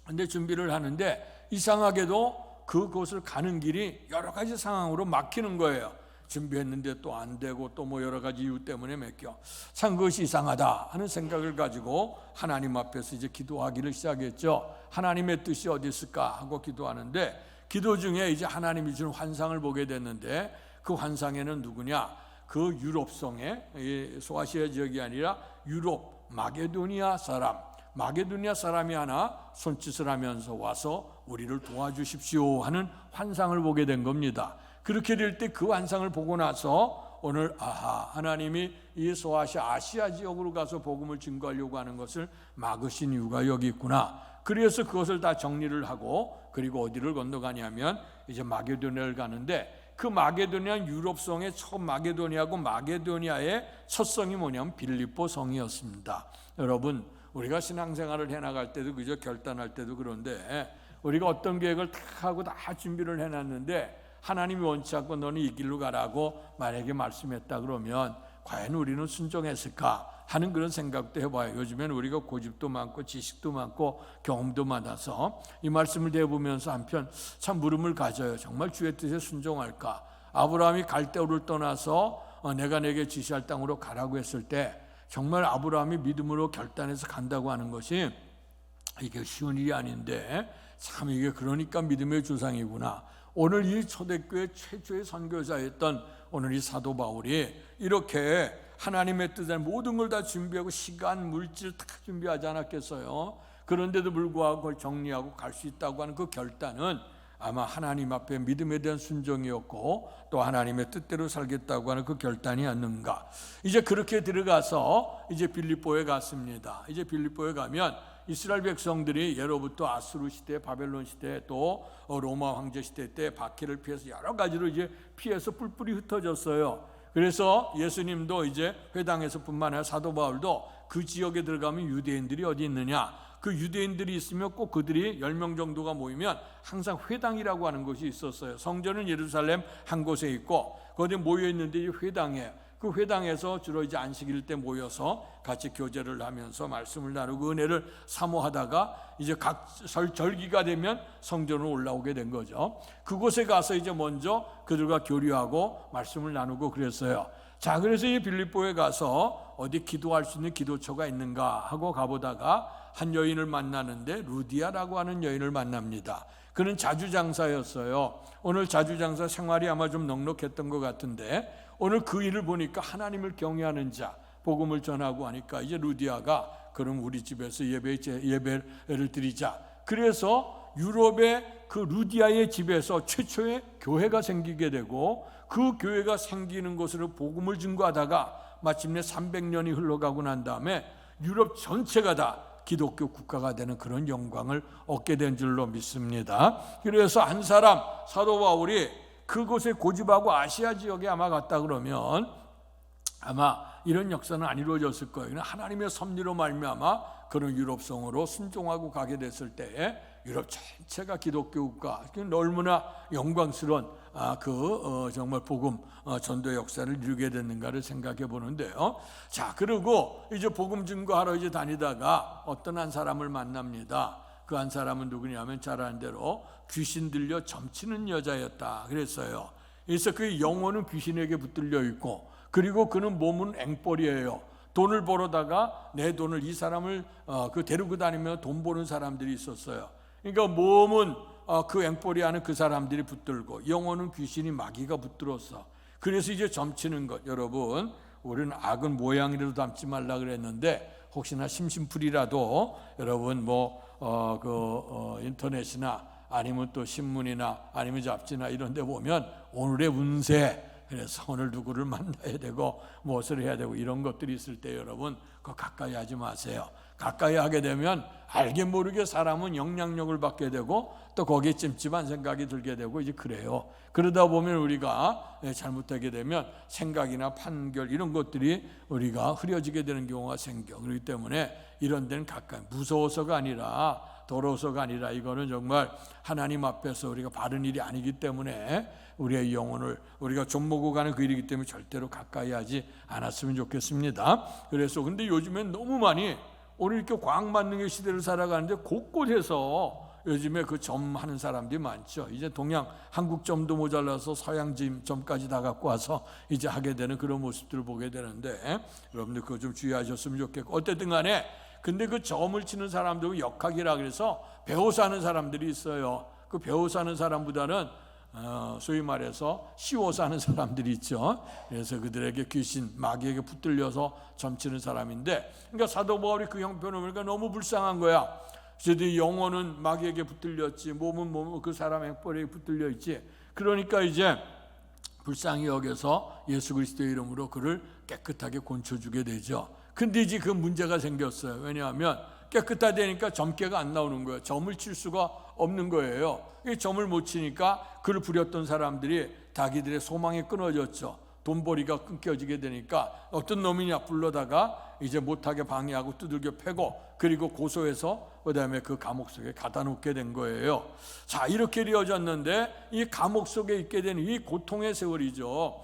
근데 준비를 하는데 이상하게도 그곳을 가는 길이 여러 가지 상황으로 막히는 거예요. 준비했는데 또 안 되고 또 뭐 여러 가지 이유 때문에 막혀. 참 그것이 이상하다 하는 생각을 가지고 하나님 앞에서 이제 기도하기를 시작했죠. 하나님의 뜻이 어디 있을까 하고 기도하는데, 기도 중에 이제 하나님이 주는 환상을 보게 됐는데, 그 환상에는 누구냐? 그 유럽성의 소아시아 지역이 아니라 유럽 마게도니아 사람, 마게도니아 사람이 하나 손짓을 하면서 와서 우리를 도와주십시오 하는 환상을 보게 된 겁니다. 그렇게 될 때 그 환상을 보고 나서 오늘 하나님이 이 소아시아 아시아 지역으로 가서 복음을 증거하려고 하는 것을 막으신 이유가 여기 있구나. 그래서 그것을 다 정리를 하고, 그리고 어디를 건너가냐면 이제 마게도니아를 가는데, 그 마게도니아 유럽성의 첫 마게도니아고 마게도니아의 첫 성이 뭐냐면 빌립보 성이었습니다. 여러분, 우리가 신앙생활을 해나갈 때도 그저 결단할 때도 그런데, 우리가 어떤 계획을 다 하고 다 준비를 해놨는데 하나님이 원치 않고 너는 이 길로 가라고 만약에 말씀했다 그러면 과연 우리는 순종했을까 하는 그런 생각도 해봐요. 요즘엔 우리가 고집도 많고 지식도 많고 경험도 많아서 이 말씀을 대보면서 한편 참 물음을 가져요. 정말 주의 뜻에 순종할까? 아브라함이 갈대우를 떠나서 내가 내게 지시할 땅으로 가라고 했을 때 정말 아브라함이 믿음으로 결단해서 간다고 하는 것이 이게 쉬운 일이 아닌데, 참 이게 그러니까 믿음의 조상이구나. 오늘 이 초대교회 최초의 선교사였던 오늘 이 사도 바울이 이렇게 하나님의 뜻에 모든 걸 다 준비하고 시간, 물질 다 준비하지 않았겠어요? 그런데도 불구하고 그걸 정리하고 갈 수 있다고 하는 그 결단은 아마 하나님 앞에 믿음에 대한 순종이었고, 또 하나님의 뜻대로 살겠다고 하는 그 결단이 아닌가. 이제 그렇게 들어가서 이제 빌립보에 갔습니다. 이제 빌립보에 가면 이스라엘 백성들이 예로부터 아수르 시대, 바벨론 시대, 또 로마 황제 시대 때 박해를 피해서 여러 가지로 이제 피해서 뿔뿔이 흩어졌어요. 그래서 예수님도 이제 회당에서뿐만 아니라 사도 바울도 그 지역에 들어가면 유대인들이 어디 있느냐? 그 유대인들이 있으면 꼭 그들이 10명 정도가 모이면 항상 회당이라고 하는 곳이 있었어요. 성전은 예루살렘 한 곳에 있고 거기 모여 있는데 이 회당에, 그 회당에서 주로 이제 안식일 때 모여서 같이 교제를 하면서 말씀을 나누고 은혜를 사모하다가 이제 각 절기가 되면 성전으로 올라오게 된 거죠. 그곳에 가서 이제 먼저 그들과 교류하고 말씀을 나누고 그랬어요. 자, 그래서 이 빌립보에 가서 어디 기도할 수 있는 기도처가 있는가 하고 가보다가 한 여인을 만나는데 루디아라고 하는 여인을 만납니다. 그는 자주장사였어요. 오늘 자주장사 생활이 아마 좀 넉넉했던 것 같은데 오늘 그 일을 보니까 하나님을 경외하는 자, 복음을 전하고 하니까 이제 루디아가 그럼 우리 집에서 예배를 드리자. 그래서 유럽의 그 루디아의 집에서 최초의 교회가 생기게 되고, 그 교회가 생기는 곳으로 복음을 증거하다가 마침내 300년이 흘러가고 난 다음에 유럽 전체가 다 기독교 국가가 되는 그런 영광을 얻게 된 줄로 믿습니다. 그래서 한 사람, 사도 바울이 그곳에 고집하고 아시아 지역에 아마 갔다 그러면 아마 이런 역사는 안 이루어졌을 거예요. 그냥 하나님의 섭리로 말미암아 그런 유럽성으로 순종하고 가게 됐을 때에 유럽 전체가 기독교 국가, 얼마나 영광스러운 정말 복음 전도 역사를 이루게 됐는가를 생각해 보는데요. 자, 그리고 이제 복음 증거하러 이제 다니다가 어떤 한 사람을 만납니다. 그 한 사람은 누구냐면 잘 아는 대로 귀신 들려 점치는 여자였다 그랬어요. 그래서 그 영혼은 귀신에게 붙들려 있고, 그리고 그는 몸은 앵벌이에요. 돈을 벌어다가 내 돈을, 이 사람을 데리고 다니며 돈 버는 사람들이 있었어요. 그러니까 몸은 그 앵벌이 하는 그 사람들이 붙들고, 영혼은 귀신이, 마귀가 붙들었어. 그래서 이제 점치는 것. 여러분, 우리는 악은 모양이라도 담지 말라 그랬는데, 혹시나 심심풀이라도 여러분 인터넷이나 아니면 또 신문이나 아니면 잡지나 이런 데 보면 오늘의 운세, 그래서 오늘 누구를 만나야 되고 무엇을 해야 되고 이런 것들이 있을 때 여러분 그거 가까이 하지 마세요. 가까이 하게 되면 알게 모르게 사람은 영향력을 받게 되고 또 거기에 찜찜한 생각이 들게 되고 이제 그래요. 그러다 보면 우리가 잘못하게 되면 생각이나 판결 이런 것들이 우리가 흐려지게 되는 경우가 생겨. 그렇기 때문에 이런 데는 가까이, 무서워서가 아니라 더러워서가 아니라 이거는 정말 하나님 앞에서 우리가 바른 일이 아니기 때문에 우리의 영혼을 우리가 좀먹고 가는 그 일이기 때문에 절대로 가까이 하지 않았으면 좋겠습니다. 그래서 근데 요즘엔 너무 많이, 오늘 이렇게 과학만능의 시대를 살아가는데 곳곳에서 요즘에 그 점 하는 사람들이 많죠. 이제 동양 한국 점도 모자라서 서양 점까지 다 갖고 와서 이제 하게 되는 그런 모습들을 보게 되는데, 여러분들 그거 좀 주의하셨으면 좋겠고, 어쨌든 간에 근데 그 점을 치는 사람들은 역학이라 그래서 배워서 하는 사람들이 있어요. 그 배워서 하는 사람보다는 소위 말해서 씌워서 하는 사람들이 있죠. 그래서 그들에게 귀신, 마귀에게 붙들려서 점치는 사람인데, 그러니까 사도 바울이 그 형편을 보니까 너무 불쌍한 거야. 그래서 영혼은 마귀에게 붙들렸지, 몸은 그 사람 앵벌에게 붙들려 있지. 그러니까 이제 불쌍히 여겨서 예수 그리스도의 이름으로 그를 깨끗하게 고쳐주게 되죠. 근데 이제 그 문제가 생겼어요. 왜냐하면 깨끗하다니까 점괘가 안 나오는 거예요. 점을 칠 수가 없는 거예요. 이 점을 못 치니까 그를 부렸던 사람들이 자기들의 소망이 끊어졌죠. 돈벌이가 끊겨지게 되니까 어떤 놈이냐 불러다가 이제 못하게 방해하고 두들겨 패고, 그리고 고소해서 그 다음에 그 감옥 속에 가다 놓게 된 거예요. 자, 이렇게 이어졌는데 이 감옥 속에 있게 된 이 고통의 세월이죠.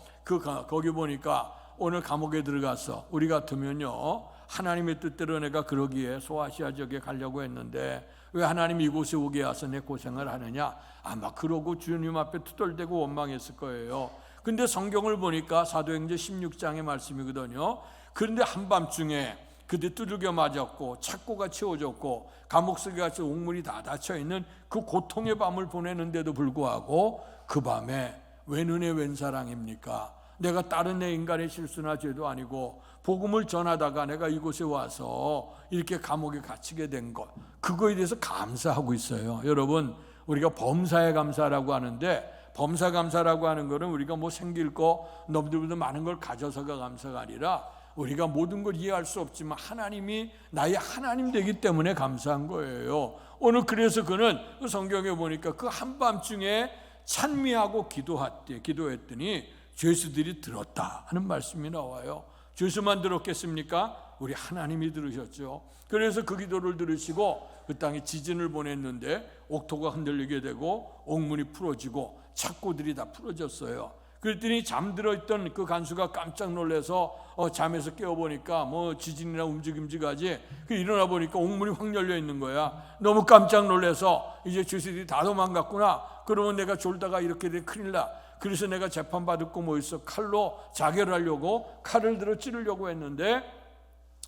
거기 보니까 오늘 감옥에 들어가서 우리 같으면요, 하나님의 뜻대로 내가 그러기에 소아시아 지역에 가려고 했는데 왜 하나님 이곳에 오게 와서 내 고생을 하느냐, 아마 그러고 주님 앞에 투덜대고 원망했을 거예요. 근데 성경을 보니까 사도행전 16장의 말씀이거든요. 그런데 한밤중에 그들 두들겨 맞았고 착고가 채워졌고 감옥 속에 같이 옥문이 다 닫혀있는 그 고통의 밤을 보내는데도 불구하고 그 밤에 웬 은혜 웬 사랑입니까? 내가 다른 내 인간의 실수나 죄도 아니고 복음을 전하다가 내가 이곳에 와서 이렇게 감옥에 갇히게 된 것, 그거에 대해서 감사하고 있어요. 여러분, 우리가 범사에 감사라고 하는데, 범사 감사라고 하는 것은 우리가 뭐 생길 거 너무너무 많은 걸 가져서가 감사가 아니라 우리가 모든 걸 이해할 수 없지만 하나님이 나의 하나님 되기 때문에 감사한 거예요. 오늘 그래서 그는 그 성경에 보니까 그 한밤중에 찬미하고 기도했더니 죄수들이 들었다 하는 말씀이 나와요. 죄수만 들었겠습니까? 우리 하나님이 들으셨죠. 그래서 그 기도를 들으시고 그 땅에 지진을 보냈는데 옥토가 흔들리게 되고 옥문이 풀어지고 착고들이 다 풀어졌어요. 그랬더니 잠들어 있던 그 간수가 깜짝 놀라서 잠에서 깨어보니까 뭐 지진이나 움직임지가지, 일어나 보니까 옥문이 확 열려 있는 거야. 너무 깜짝 놀라서 이제 죄수들이 다 도망갔구나. 그러면 내가 졸다가 이렇게 돼 큰일 나. 그래서 내가 재판받을 거 뭐 있어? 칼로 자결하려고 칼을 들어 찌르려고 했는데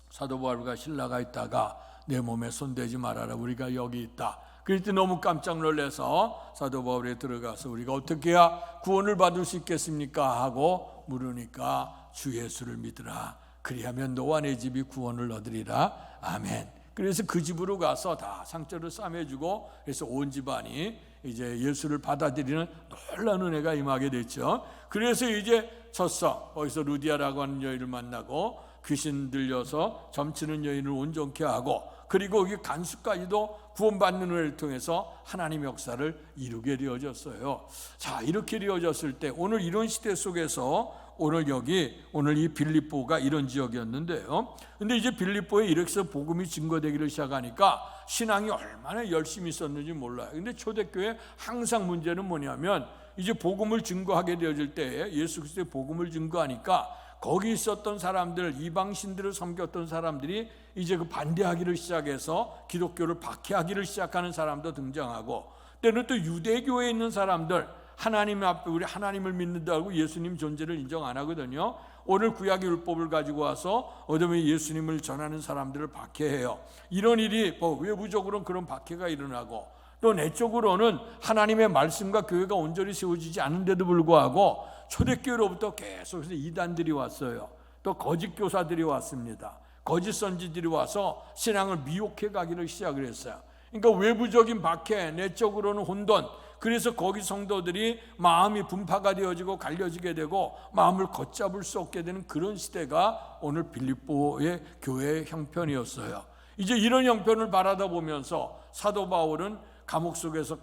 사도 바울과 신라가 있다가 내 몸에 손대지 말아라, 우리가 여기 있다. 그랬더니 너무 깜짝 놀라서 사도 바울에 들어가서 우리가 어떻게 해야 구원을 받을 수 있겠습니까? 하고 물으니까 주 예수를 믿으라. 그리하면 너와 내 집이 구원을 얻으리라. 아멘. 그래서 그 집으로 가서 다 상처를 싸매주고, 그래서 온 집안이 이제 예수를 받아들이는 놀라운 은혜가 임하게 됐죠. 그래서 이제 섰어. 거기서 루디아라고 하는 여인을 만나고 귀신 들려서 점치는 여인을 온전케 하고, 그리고 여기 간수까지도 구원받는 은혜를 통해서 하나님의 역사를 이루게 되어졌어요. 자, 이렇게 되어졌을 때 오늘 이런 시대 속에서 오늘 이 빌립보가 이런 지역이었는데요. 근데 이제 빌립보에 이렇게 복음이 증거되기를 시작하니까 신앙이 얼마나 열심히 있었는지 몰라요. 근데 초대교회 항상 문제는 뭐냐면 이제 복음을 증거하게 되어질 때에 예수 그리스도의 복음을 증거하니까 거기 있었던 사람들, 이방신들을 섬겼던 사람들이 이제 그 반대하기를 시작해서 기독교를 박해하기를 시작하는 사람도 등장하고, 때는 또 유대교에 있는 사람들, 하나님 앞에 우리 하나님을 믿는다고 예수님 존재를 인정 안 하거든요. 오늘 구약의 율법을 가지고 와서 어둠의 예수님을 전하는 사람들을 박해해요. 이런 일이 외부적으로는 그런 박해가 일어나고, 또 내적으로는 하나님의 말씀과 교회가 온전히 세워지지 않은데도 불구하고 초대교회로부터 계속해서 이단들이 왔어요. 또 거짓 교사들이 왔습니다. 거짓 선지들이 와서 신앙을 미혹해 가기를 시작을 했어요. 그러니까 외부적인 박해, 내적으로는 혼돈. 그래서 거기 성도들이 마음이 분파가 되어지고 갈려지게 되고 마음을 걷잡을 수 없게 되는 그런 시대가 오늘 빌립보의 교회의 형편이었어요. 이제 이런 형편을 바라다 보면서 사도 바울은 감옥 속에서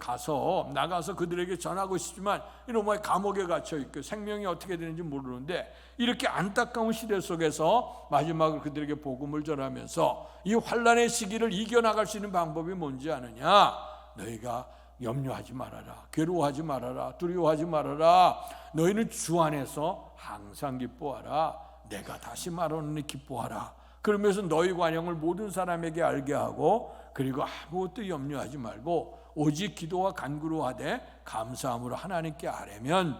나가서 그들에게 전하고 싶지만 이놈의 감옥에 갇혀 있고 생명이 어떻게 되는지 모르는데, 이렇게 안타까운 시대 속에서 마지막으로 그들에게 복음을 전하면서 이 환난의 시기를 이겨나갈 수 있는 방법이 뭔지 아느냐? 너희가 염려하지 말아라, 괴로워하지 말아라, 두려워하지 말아라. 너희는 주 안에서 항상 기뻐하라. 내가 다시 말하노니 기뻐하라. 그러면서 너희 관용을 모든 사람에게 알게 하고, 그리고 아무것도 염려하지 말고 오직 기도와 간구로 하되 감사함으로 하나님께 아뢰면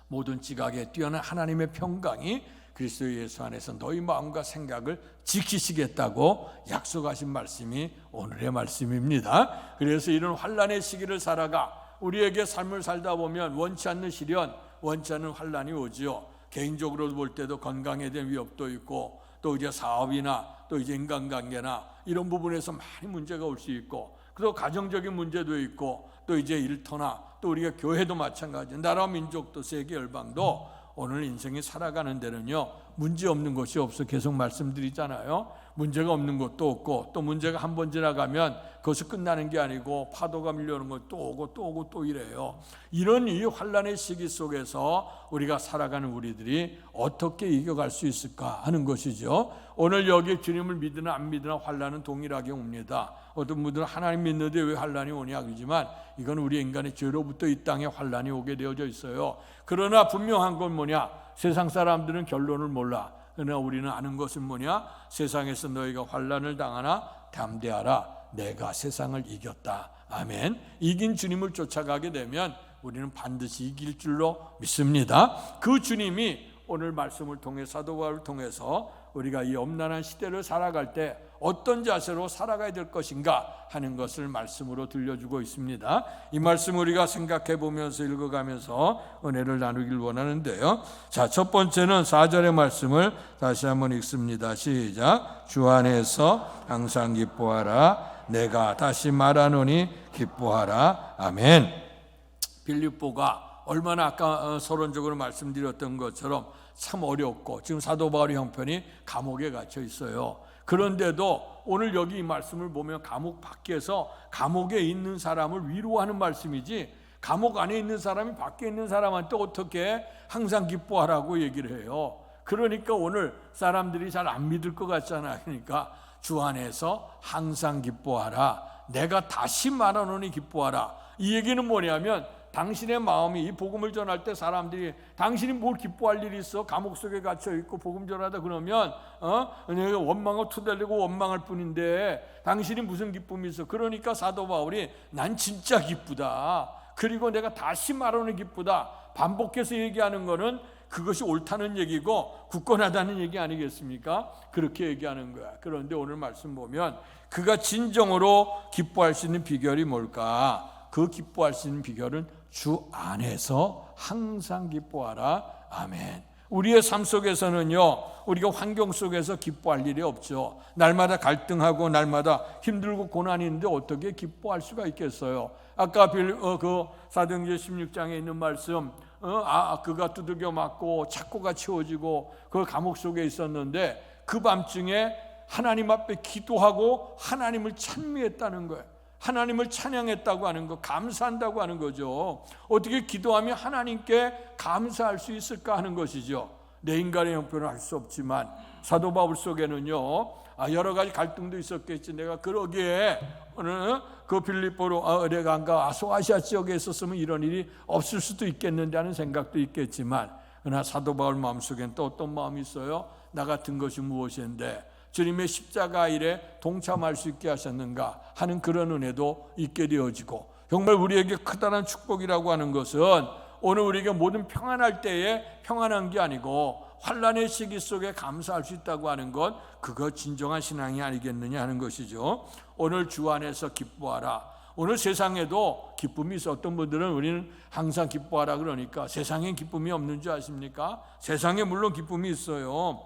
모든 지각에 뛰어난 하나님의 평강이 그리스도 예수 안에서 너희 마음과 생각을 지키시겠다고 약속하신 말씀이 오늘의 말씀입니다. 그래서 이런 환난의 시기를 살아가 우리에게 삶을 살다 보면 원치 않는 시련, 원치 않는 환난이 오지요. 개인적으로 볼 때도 건강에 대한 위협도 있고, 또 이제 사업이나 또 이제 인간관계나 이런 부분에서 많이 문제가 올 수 있고, 또 가정적인 문제도 있고, 또 이제 일터나 또 우리가 교회도 마찬가지, 나라 민족도 세계 열방도 오늘 인생이 살아가는 데는요 문제 없는 것이 없어 계속 말씀드리잖아요. 문제가 없는 것도 없고, 또 문제가 한 번 지나가면 그것이 끝나는 게 아니고 파도가 밀려오는 것 또 오고 또 오고 또 이래요. 이런 이 환난의 시기 속에서 우리가 살아가는 우리들이 어떻게 이겨갈 수 있을까 하는 것이죠. 오늘 여기 주님을 믿으나 안 믿으나 환난은 동일하게 옵니다. 어떤 분들은 하나님 믿는데 왜 환난이 오냐 그러지만 이건 우리 인간의 죄로부터 이 땅에 환난이 오게 되어져 있어요. 그러나 분명한 건 뭐냐? 세상 사람들은 결론을 몰라. 그러나 우리는 아는 것은 뭐냐? 세상에서 너희가 환난을 당하나 담대하라. 내가 세상을 이겼다. 아멘. 이긴 주님을 쫓아가게 되면 우리는 반드시 이길 줄로 믿습니다. 그 주님이 오늘 말씀을 통해 사도 바울을 통해서 우리가 이 엄난한 시대를 살아갈 때 어떤 자세로 살아가야 될 것인가 하는 것을 말씀으로 들려주고 있습니다. 이 말씀 우리가 생각해 보면서 읽어가면서 은혜를 나누길 원하는데요. 자, 첫 번째는 4절의 말씀을 다시 한번 읽습니다. 시작. 주 안에서 항상 기뻐하라. 내가 다시 말하노니 기뻐하라. 아멘. 빌립보가 얼마나 아까 서론적으로 말씀드렸던 것처럼 참 어렵고 지금 사도 바울의 형편이 감옥에 갇혀 있어요. 그런데도 오늘 여기 이 말씀을 보면 감옥 밖에서 감옥에 있는 사람을 위로하는 말씀이지, 감옥 안에 있는 사람이 밖에 있는 사람한테 어떻게 항상 기뻐하라고 얘기를 해요. 그러니까 오늘 사람들이 잘 안 믿을 것 같잖아요. 그러니까 주 안에서 항상 기뻐하라. 내가 다시 말하노니 기뻐하라. 이 얘기는 뭐냐면 당신의 마음이 이 복음을 전할 때 사람들이 당신이 뭘 기뻐할 일이 있어? 감옥 속에 갇혀 있고 복음 전하다 그러면 내가 원망을 투덜리고 원망할 뿐인데 당신이 무슨 기쁨이 있어? 그러니까 사도 바울이 난 진짜 기쁘다. 그리고 내가 다시 말하는 기쁘다. 반복해서 얘기하는 거는 그것이 옳다는 얘기고 굳건하다는 얘기 아니겠습니까? 그렇게 얘기하는 거야. 그런데 오늘 말씀 보면 그가 진정으로 기뻐할 수 있는 비결이 뭘까? 그 기뻐할 수 있는 비결은 주 안에서 항상 기뻐하라. 아멘. 우리의 삶 속에서는요, 우리가 환경 속에서 기뻐할 일이 없죠. 날마다 갈등하고 날마다 힘들고 고난이 있는데 어떻게 기뻐할 수가 있겠어요? 아까 그 사도행전 16장에 있는 말씀, 그가 두들겨 맞고 착고가 치워지고 그 감옥 속에 있었는데 그 밤중에 하나님 앞에 기도하고 하나님을 찬미했다는 거예요. 하나님을 찬양했다고 하는 것, 감사한다고 하는 거죠. 어떻게 기도하며 하나님께 감사할 수 있을까 하는 것이죠. 내 인간의 형편은 알 수 없지만 사도 바울 속에는요, 여러 가지 갈등도 있었겠지. 내가 그러기에 오늘 그 빌립보로 내가 안가 아소아시아 지역에 있었으면 이런 일이 없을 수도 있겠는데 하는 생각도 있겠지만, 그러나 사도 바울 마음속엔 또 어떤 마음이 있어요? 나 같은 것이 무엇인데 주님의 십자가 일에 동참할 수 있게 하셨는가 하는 그런 은혜도 있게 되어지고, 정말 우리에게 크다란 축복이라고 하는 것은 오늘 우리에게 모든 평안할 때에 평안한 게 아니고 환난의 시기 속에 감사할 수 있다고 하는 것, 그거 진정한 신앙이 아니겠느냐 하는 것이죠. 오늘 주 안에서 기뻐하라. 오늘 세상에도 기쁨이 있어. 어떤 분들은 우리는 항상 기뻐하라 그러니까 세상에 기쁨이 없는 줄 아십니까? 세상에 물론 기쁨이 있어요.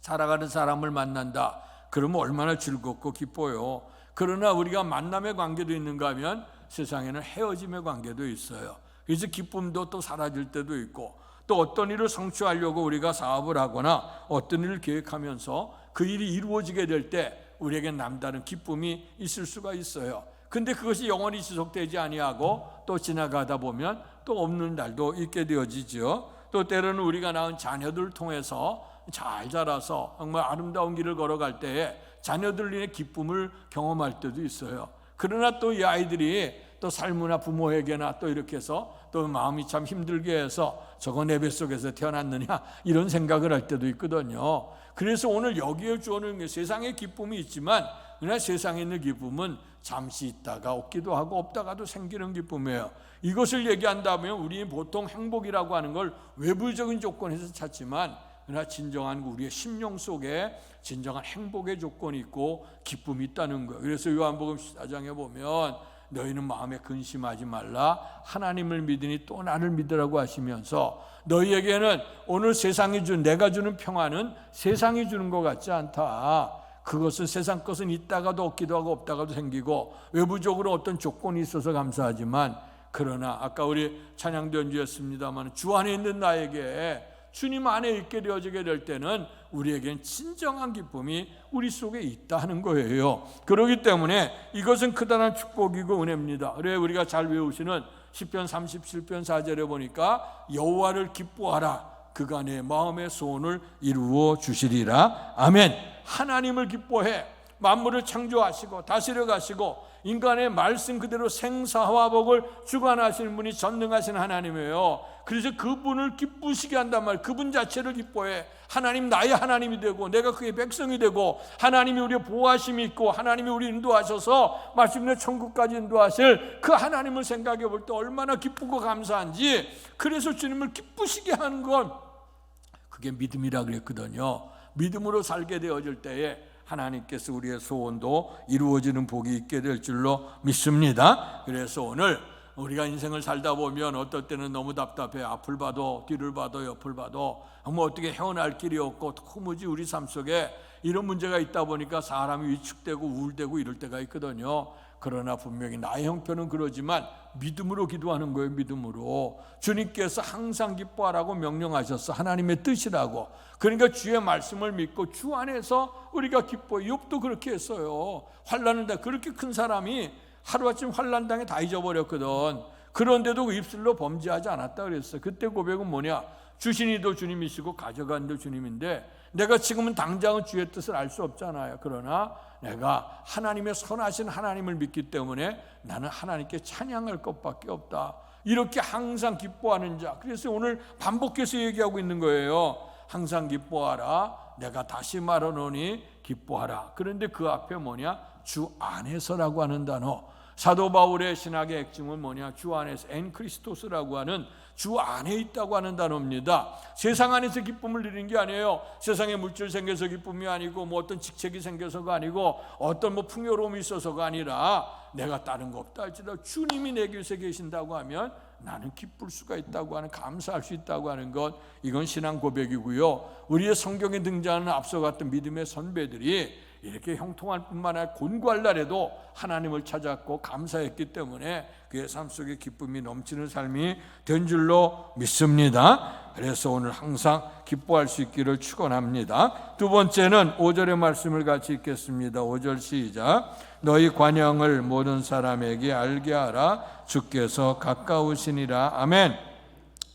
사랑하는 사람을 만난다 그러면 얼마나 즐겁고 기뻐요. 그러나 우리가 만남의 관계도 있는가 하면 세상에는 헤어짐의 관계도 있어요. 그래서 기쁨도 또 사라질 때도 있고, 또 어떤 일을 성취하려고 우리가 사업을 하거나 어떤 일을 계획하면서 그 일이 이루어지게 될 때 우리에게 남다른 기쁨이 있을 수가 있어요. 근데 그것이 영원히 지속되지 아니하고 또 지나가다 보면 또 없는 날도 있게 되어지죠. 또 때로는 우리가 낳은 자녀들을 통해서 잘 자라서 정말 아름다운 길을 걸어갈 때에 자녀들의 기쁨을 경험할 때도 있어요. 그러나 또 이 아이들이 또 삶이나 부모에게나 또 이렇게 해서 또 마음이 참 힘들게 해서 저거 내 뱃속에서 태어났느냐 이런 생각을 할 때도 있거든요. 그래서 오늘 여기에 주어는 세상에 기쁨이 있지만, 그러나 세상에 있는 기쁨은 잠시 있다가 없기도 하고 없다가도 생기는 기쁨이에요. 이것을 얘기한다면 우리 보통 행복이라고 하는 걸 외부적인 조건에서 찾지만, 그러나 진정한 우리의 심령 속에 진정한 행복의 조건이 있고 기쁨이 있다는 거예요. 그래서 요한복음 14장에 보면 너희는 마음에 근심하지 말라, 하나님을 믿으니 또 나를 믿으라고 하시면서, 너희에게는 오늘 세상이 내가 주는 평안은 세상이 주는 것 같지 않다. 그것은 세상 것은 있다가도 없기도 하고 없다가도 생기고 외부적으로 어떤 조건이 있어서 감사하지만, 그러나 아까 우리 찬양도 연주했습니다만 주 안에 있는 나에게 주님 안에 있게 되어지게 될 때는 우리에겐 진정한 기쁨이 우리 속에 있다 하는 거예요. 그렇기 때문에 이것은 크다란 축복이고 은혜입니다. 그래 우리가 잘 외우시는 시편 37편 4절에 보니까 여호와를 기뻐하라, 그가 내 마음의 소원을 이루어 주시리라. 아멘. 하나님을 기뻐해. 만물을 창조하시고 다스려 가시고 인간의 말씀 그대로 생사와 복을 주관하시는 분이 전능하신 하나님이에요. 그래서 그분을 기쁘시게 한단 말이에요. 그분 자체를 기뻐해. 하나님 나의 하나님이 되고 내가 그의 백성이 되고, 하나님이 우리의 보호하심이 있고 하나님이 우리 인도하셔서 마침내 천국까지 인도하실 그 하나님을 생각해 볼 때 얼마나 기쁘고 감사한지. 그래서 주님을 기쁘시게 하는 건 그게 믿음이라 그랬거든요. 믿음으로 살게 되어질 때에 하나님께서 우리의 소원도 이루어지는 복이 있게 될 줄로 믿습니다. 그래서 오늘 우리가 인생을 살다 보면 어떨 때는 너무 답답해. 앞을 봐도 뒤를 봐도 옆을 봐도 어떻게 헤어날 길이 없고 도무지 우리 삶 속에 이런 문제가 있다 보니까 사람이 위축되고 우울되고 이럴 때가 있거든요. 그러나 분명히 나의 형편은 그러지만 믿음으로 기도하는 거예요. 믿음으로. 주님께서 항상 기뻐하라고 명령하셨어. 하나님의 뜻이라고. 그러니까 주의 말씀을 믿고 주 안에서 우리가 기뻐요. 욥도 그렇게 했어요. 환난을 다 그렇게 큰 사람이 하루아침 환난당에 다 잊어버렸거든. 그런데도 그 입술로 범죄하지 않았다 그랬어. 그때 고백은 뭐냐? 주신 이도 주님이시고 가져간 이도 주님인데 내가 지금은 당장은 주의 뜻을 알 수 없잖아요. 그러나 내가 하나님의 선하신 하나님을 믿기 때문에 나는 하나님께 찬양할 것밖에 없다. 이렇게 항상 기뻐하는 자. 그래서 오늘 반복해서 얘기하고 있는 거예요. 항상 기뻐하라. 내가 다시 말하노니 기뻐하라. 그런데 그 앞에 뭐냐? 주 안에서라고 하는 단어. 사도 바울의 신학의 핵심은 뭐냐? 주 안에서 엔크리스토스라고 하는 주 안에 있다고 하는 단어입니다. 세상 안에서 기쁨을 누리는 게 아니에요. 세상에 물질 생겨서 기쁨이 아니고 어떤 직책이 생겨서가 아니고 어떤 풍요로움이 있어서가 아니라 내가 다른 거 없다 할지라도 주님이 내 곁에 계신다고 하면 나는 기쁠 수가 있다고 하는, 감사할 수 있다고 하는 것, 이건 신앙 고백이고요. 우리의 성경에 등장하는 앞서 같은 믿음의 선배들이 이렇게 형통할 뿐만 아니라 곤고할 날에도 하나님을 찾았고 감사했기 때문에 그의 삶 속에 기쁨이 넘치는 삶이 된 줄로 믿습니다. 그래서 오늘 항상 기뻐할 수 있기를 축원합니다. 두 번째는 5절의 말씀을 같이 읽겠습니다. 5절 시작. 너희 관영을 모든 사람에게 알게 하라. 주께서 가까우시니라. 아멘.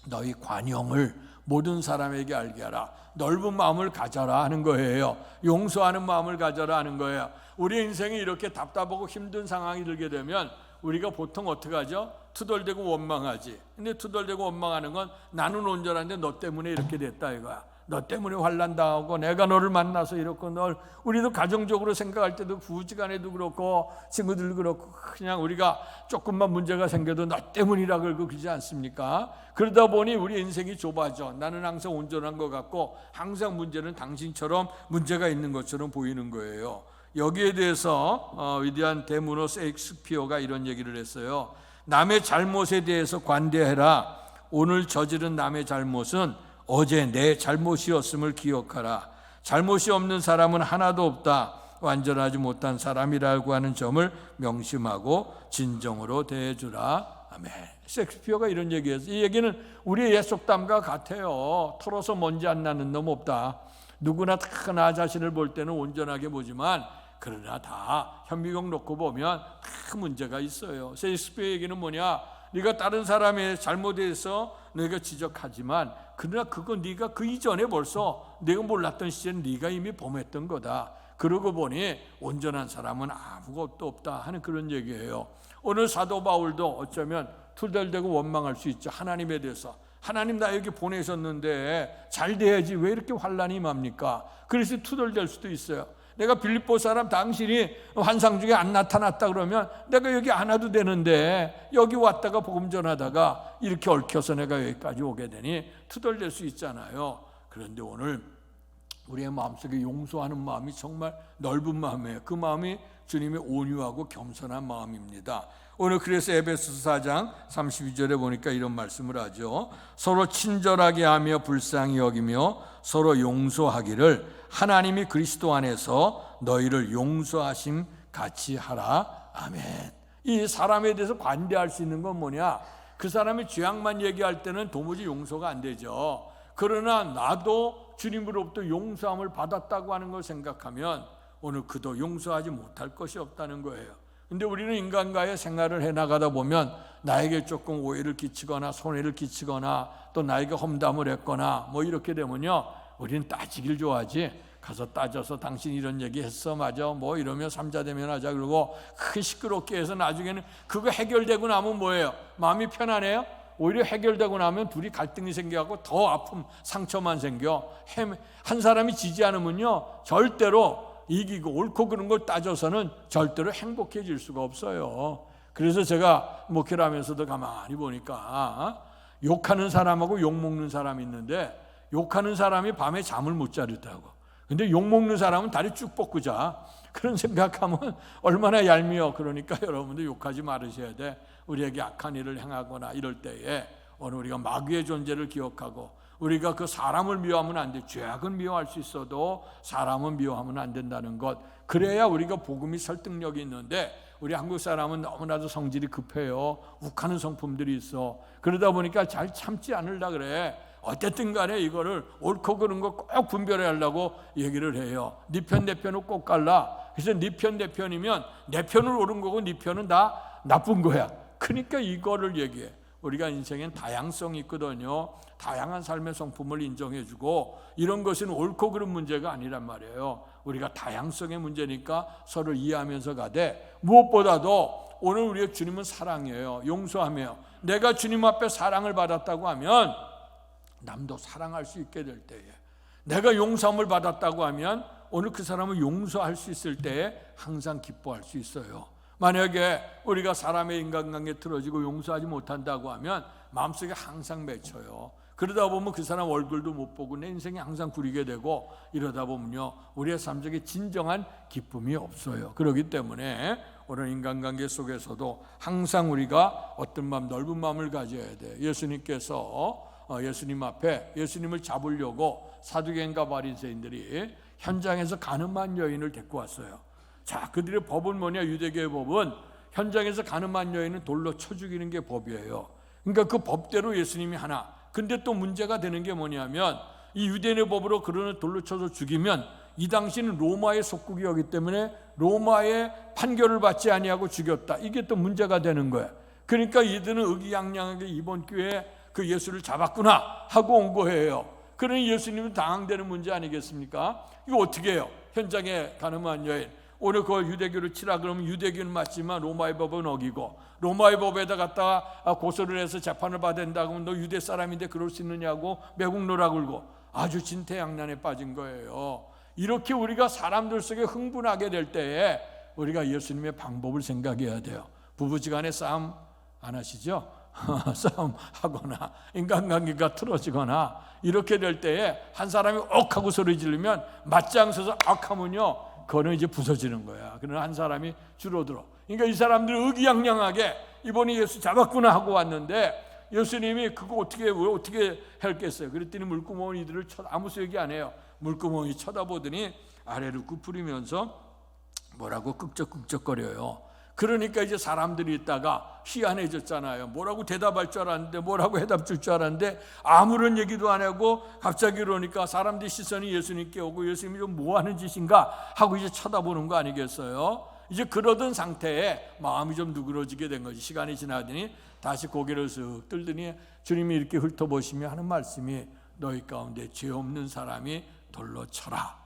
너희 관영을 모든 사람에게 알게 하라. 넓은 마음을 가져라 하는 거예요. 용서하는 마음을 가져라 하는 거예요. 우리 인생이 이렇게 답답하고 힘든 상황이 들게 되면 우리가 보통 어떻게 하죠? 투덜대고 원망하지. 근데 투덜대고 원망하는 건 나는 온전한데 너 때문에 이렇게 됐다 이거야. 너 때문에 환난 당하고 내가 너를 만나서 이렇고 널 우리도 가정적으로 생각할 때도 부부지간에도 그렇고 친구들 그렇고 그냥 우리가 조금만 문제가 생겨도 너 때문이라 그러고 그러지 않습니까? 그러다 보니 우리 인생이 좁아져. 나는 항상 온전한 것 같고 항상 문제는 당신처럼 문제가 있는 것처럼 보이는 거예요. 여기에 대해서 위대한 대문호 셰익스피어가 이런 얘기를 했어요. 남의 잘못에 대해서 관대해라. 오늘 저지른 남의 잘못은 어제 내 잘못이었음을 기억하라. 잘못이 없는 사람은 하나도 없다. 완전하지 못한 사람이라고 하는 점을 명심하고 진정으로 대해주라. 아멘. 셰익스피어가 이런 얘기했어요. 이 얘기는 우리의 옛 속담과 같아요. 털어서 먼지 안 나는 놈 없다. 누구나 다 나 자신을 볼 때는 온전하게 보지만 그러나 다 현미경 놓고 보면 다 문제가 있어요. 셰익스피어 얘기는 뭐냐? 네가 다른 사람의 잘못에 대해서 네가 지적하지만 그러나 그건 네가 그 이전에 벌써 내가 몰랐던 시절에 네가 이미 범했던 거다. 그러고 보니 온전한 사람은 아무것도 없다 하는 그런 얘기예요. 오늘 사도 바울도 어쩌면 투덜대고 원망할 수 있죠. 하나님에 대해서. 하나님 나에게 보내셨는데 잘 돼야지 왜 이렇게 환난이 임합니까? 그래서 투덜댈 수도 있어요. 내가 빌립보 사람 당신이 환상 중에 안 나타났다 그러면 내가 여기 안 와도 되는데 여기 왔다가 복음 전하다가 이렇게 얽혀서 내가 여기까지 오게 되니 투덜댈 수 있잖아요. 그런데 오늘 우리의 마음속에 용서하는 마음이 정말 넓은 마음이에요. 그 마음이 주님의 온유하고 겸손한 마음입니다. 오늘 그래서 에베소서 4장 32절에 보니까 이런 말씀을 하죠. 서로 친절하게 하며 불쌍히 여기며 서로 용서하기를 하나님이 그리스도 안에서 너희를 용서하심 같이 하라. 아멘. 이 사람에 대해서 관대할 수 있는 건 뭐냐? 그 사람의 죄악만 얘기할 때는 도무지 용서가 안 되죠. 그러나 나도 주님으로부터 용서함을 받았다고 하는 걸 생각하면 오늘 그도 용서하지 못할 것이 없다는 거예요. 근데 우리는 인간과의 생활을 해나가다 보면 나에게 조금 오해를 끼치거나 손해를 끼치거나 또 나에게 험담을 했거나 뭐 이렇게 되면요, 우리는 따지길 좋아하지. 가서 따져서 당신 이런 얘기 했어 맞아 뭐 이러면 삼자대면하자 그러고 큰 시끄럽게 해서 나중에는 그거 해결되고 나면 뭐예요? 마음이 편안해요? 오히려 해결되고 나면 둘이 갈등이 생겨갖고 더 아픔 상처만 생겨. 한 사람이 지지 않으면요 절대로 이기고 옳고 그런 걸 따져서는 절대로 행복해질 수가 없어요. 그래서 제가 목회를 하면서도 가만히 보니까 욕하는 사람하고 욕먹는 사람이 있는데 욕하는 사람이 밤에 잠을 못 자겠다고. 근데 욕먹는 사람은 다리 쭉 뻗고 자. 그런 생각하면 얼마나 얄미워. 그러니까 여러분들 욕하지 말으셔야 돼. 우리에게 악한 일을 행하거나 이럴 때에 오늘 우리가 마귀의 존재를 기억하고 우리가 그 사람을 미워하면 안 돼. 죄악은 미워할 수 있어도 사람은 미워하면 안 된다는 것. 그래야 우리가 복음이 설득력이 있는데 우리 한국 사람은 너무나도 성질이 급해요. 욱하는 성품들이 있어. 그러다 보니까 잘 참지 않으려 그래. 어쨌든 간에 이거를 옳고 그른 거 꼭 분별해 하려고 얘기를 해요. 네 편 내 편을 꼭 갈라. 그래서 네 편 내 편이면 내 편은 옳은 거고 네 편은 다 나쁜 거야. 그러니까 이거를 얘기해. 우리가 인생엔 다양성이 있거든요. 다양한 삶의 성품을 인정해주고 이런 것은 옳고 그른 문제가 아니란 말이에요. 우리가 다양성의 문제니까 서로 이해하면서 가되 무엇보다도 오늘 우리의 주님은 사랑이에요. 용서하며 내가 주님 앞에 사랑을 받았다고 하면 남도 사랑할 수 있게 될 때에 내가 용서함을 받았다고 하면 오늘 그 사람을 용서할 수 있을 때에 항상 기뻐할 수 있어요. 만약에 우리가 사람의 인간관계에 틀어지고 용서하지 못한다고 하면 마음속에 항상 맺혀요. 그러다 보면 그 사람 얼굴도 못 보고 내 인생이 항상 구리게 되고 이러다 보면요 우리의 삶 속에 진정한 기쁨이 없어요. 그렇기 때문에 오늘 인간관계 속에서도 항상 우리가 어떤 마음, 넓은 마음을 가져야 돼. 예수님께서 예수님 앞에 예수님을 잡으려고 사두개인과 바리새인들이 현장에서 가늠한 여인을 데리고 왔어요. 자, 그들의 법은 뭐냐? 유대교의 법은 현장에서 가늠한 여인은 돌로 쳐 죽이는 게 법이에요. 그러니까 그 법대로 예수님이 하나. 근데 또 문제가 되는 게 뭐냐면 이 유대인의 법으로 그러는 돌로 쳐서 죽이면 이 당시는 로마의 속국이었기 때문에 로마의 판결을 받지 아니하고 죽였다. 이게 또 문제가 되는 거예요. 그러니까 이들은 의기양양하게 이번 기회에 그 예수를 잡았구나 하고 온 거예요. 그러니 예수님은 당황되는 문제 아니겠습니까? 이거 어떻게 해요? 현장에 가늠한 여인, 오늘 그 유대교를 치라 그러면 유대교는 맞지만 로마의 법은 어기고, 로마의 법에다 갖다가 고소를 해서 재판을 받아야 된다고 하면 너 유대 사람인데 그럴 수 있느냐고 매국노라 굴고 아주 진퇴양난에 빠진 거예요. 이렇게 우리가 사람들 속에 흥분하게 될 때에 우리가 예수님의 방법을 생각해야 돼요. 부부지간에 싸움 안 하시죠? 싸움 하거나 인간관계가 틀어지거나 이렇게 될 때에 한 사람이 억 하고 소리 지르면 맞짱 서서 억 하면요, 그거는 이제 부서지는 거야. 그러나 한 사람이 줄어들어. 그러니까 이 사람들은 의기양양하게 이번에 예수 잡았구나 하고 왔는데 예수님이 그거 어떻게 했겠어요? 그랬더니 물구멍이들을 아무 얘기 안 해요. 물구멍이 쳐다보더니 아래로 굽으리면서 뭐라고 끄적끄적거려요. 그러니까 이제 사람들이 있다가 희한해졌잖아요. 뭐라고 대답할 줄 알았는데, 뭐라고 해답 줄 줄 알았는데 아무런 얘기도 안 하고 갑자기 그러니까 사람들이 시선이 예수님께 오고 예수님이 좀 뭐 하는 짓인가 하고 이제 쳐다보는 거 아니겠어요? 이제 그러던 상태에 마음이 좀 누그러지게 된 거지. 시간이 지나더니 다시 고개를 쓱 들더니 주님이 이렇게 훑어보시며 하는 말씀이 너희 가운데 죄 없는 사람이 돌로 쳐라.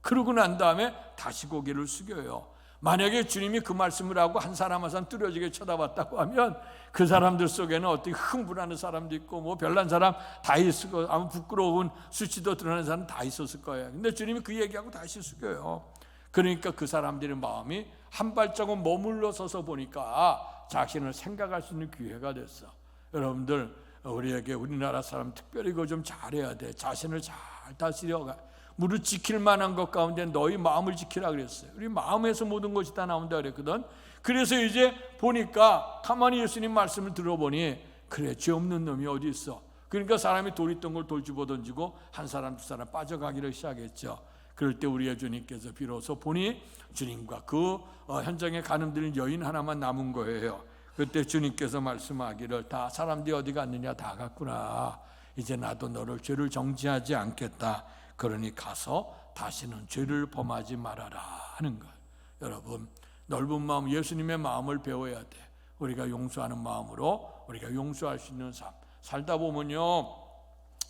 그러고 난 다음에 다시 고개를 숙여요. 만약에 주님이 그 말씀을 하고 한 사람 한 사람 뚜려지게 쳐다봤다고 하면 그 사람들 속에는 어떻게 흥분하는 사람도 있고 뭐 별난 사람 다 있고 아무 부끄러운 수치도 드러나는 사람 다 있었을 거예요. 근데 주님이 그 얘기하고 다시 숙여요. 그러니까 그 사람들의 마음이 한 발자국 머물러 서서 보니까 자신을 생각할 수 있는 기회가 됐어. 여러분들, 우리에게 우리나라 사람 특별히 그거 좀 잘해야 돼. 자신을 잘 다스려가. 무릇 지킬 만한 것 가운데 너희 마음을 지키라 그랬어요. 우리 마음에서 모든 것이 다 나온다 그랬거든. 그래서 이제 보니까 가만히 예수님 말씀을 들어보니 그래, 죄 없는 놈이 어디 있어. 그러니까 사람이 돌 있던 걸 돌 집어 던지고 한 사람 두 사람 빠져가기를 시작했죠. 그럴 때 우리의 주님께서 비로소 보니 주님과 그 현장에 가늠들인 여인 하나만 남은 거예요. 그때 주님께서 말씀하기를 다 사람들이 어디 갔느냐, 다 갔구나. 이제 나도 너를 죄를 정지하지 않겠다. 그러니 가서 다시는 죄를 범하지 말아라 하는 거예요. 여러분, 넓은 마음, 예수님의 마음을 배워야 돼. 우리가 용서하는 마음으로 우리가 용서할 수 있는 삶 살다 보면요,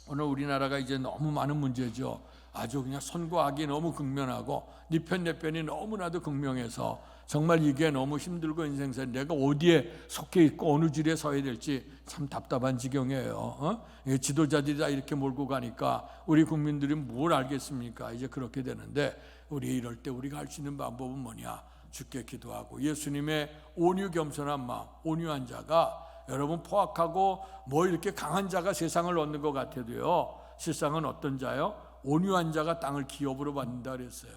오늘 우리나라가 이제 너무 많은 문제죠. 아주 그냥 선과 악이 너무 극명하고 네 편 내 편이 너무나도 극명해서 정말 이게 너무 힘들고 인생사 내가 어디에 속해 있고 어느 줄에 서야 될지 참 답답한 지경이에요. 지도자들이 다 이렇게 몰고 가니까 우리 국민들이 뭘 알겠습니까? 이제 그렇게 되는데 우리 이럴 때 우리가 할 수 있는 방법은 뭐냐? 주께 기도하고 예수님의 온유 겸손한 마음, 온유한 자가 여러분 포악하고 뭐 이렇게 강한 자가 세상을 얻는 것 같아도요, 실상은 어떤 자요? 온유한 자가 땅을 기업으로 받는다 그랬어요.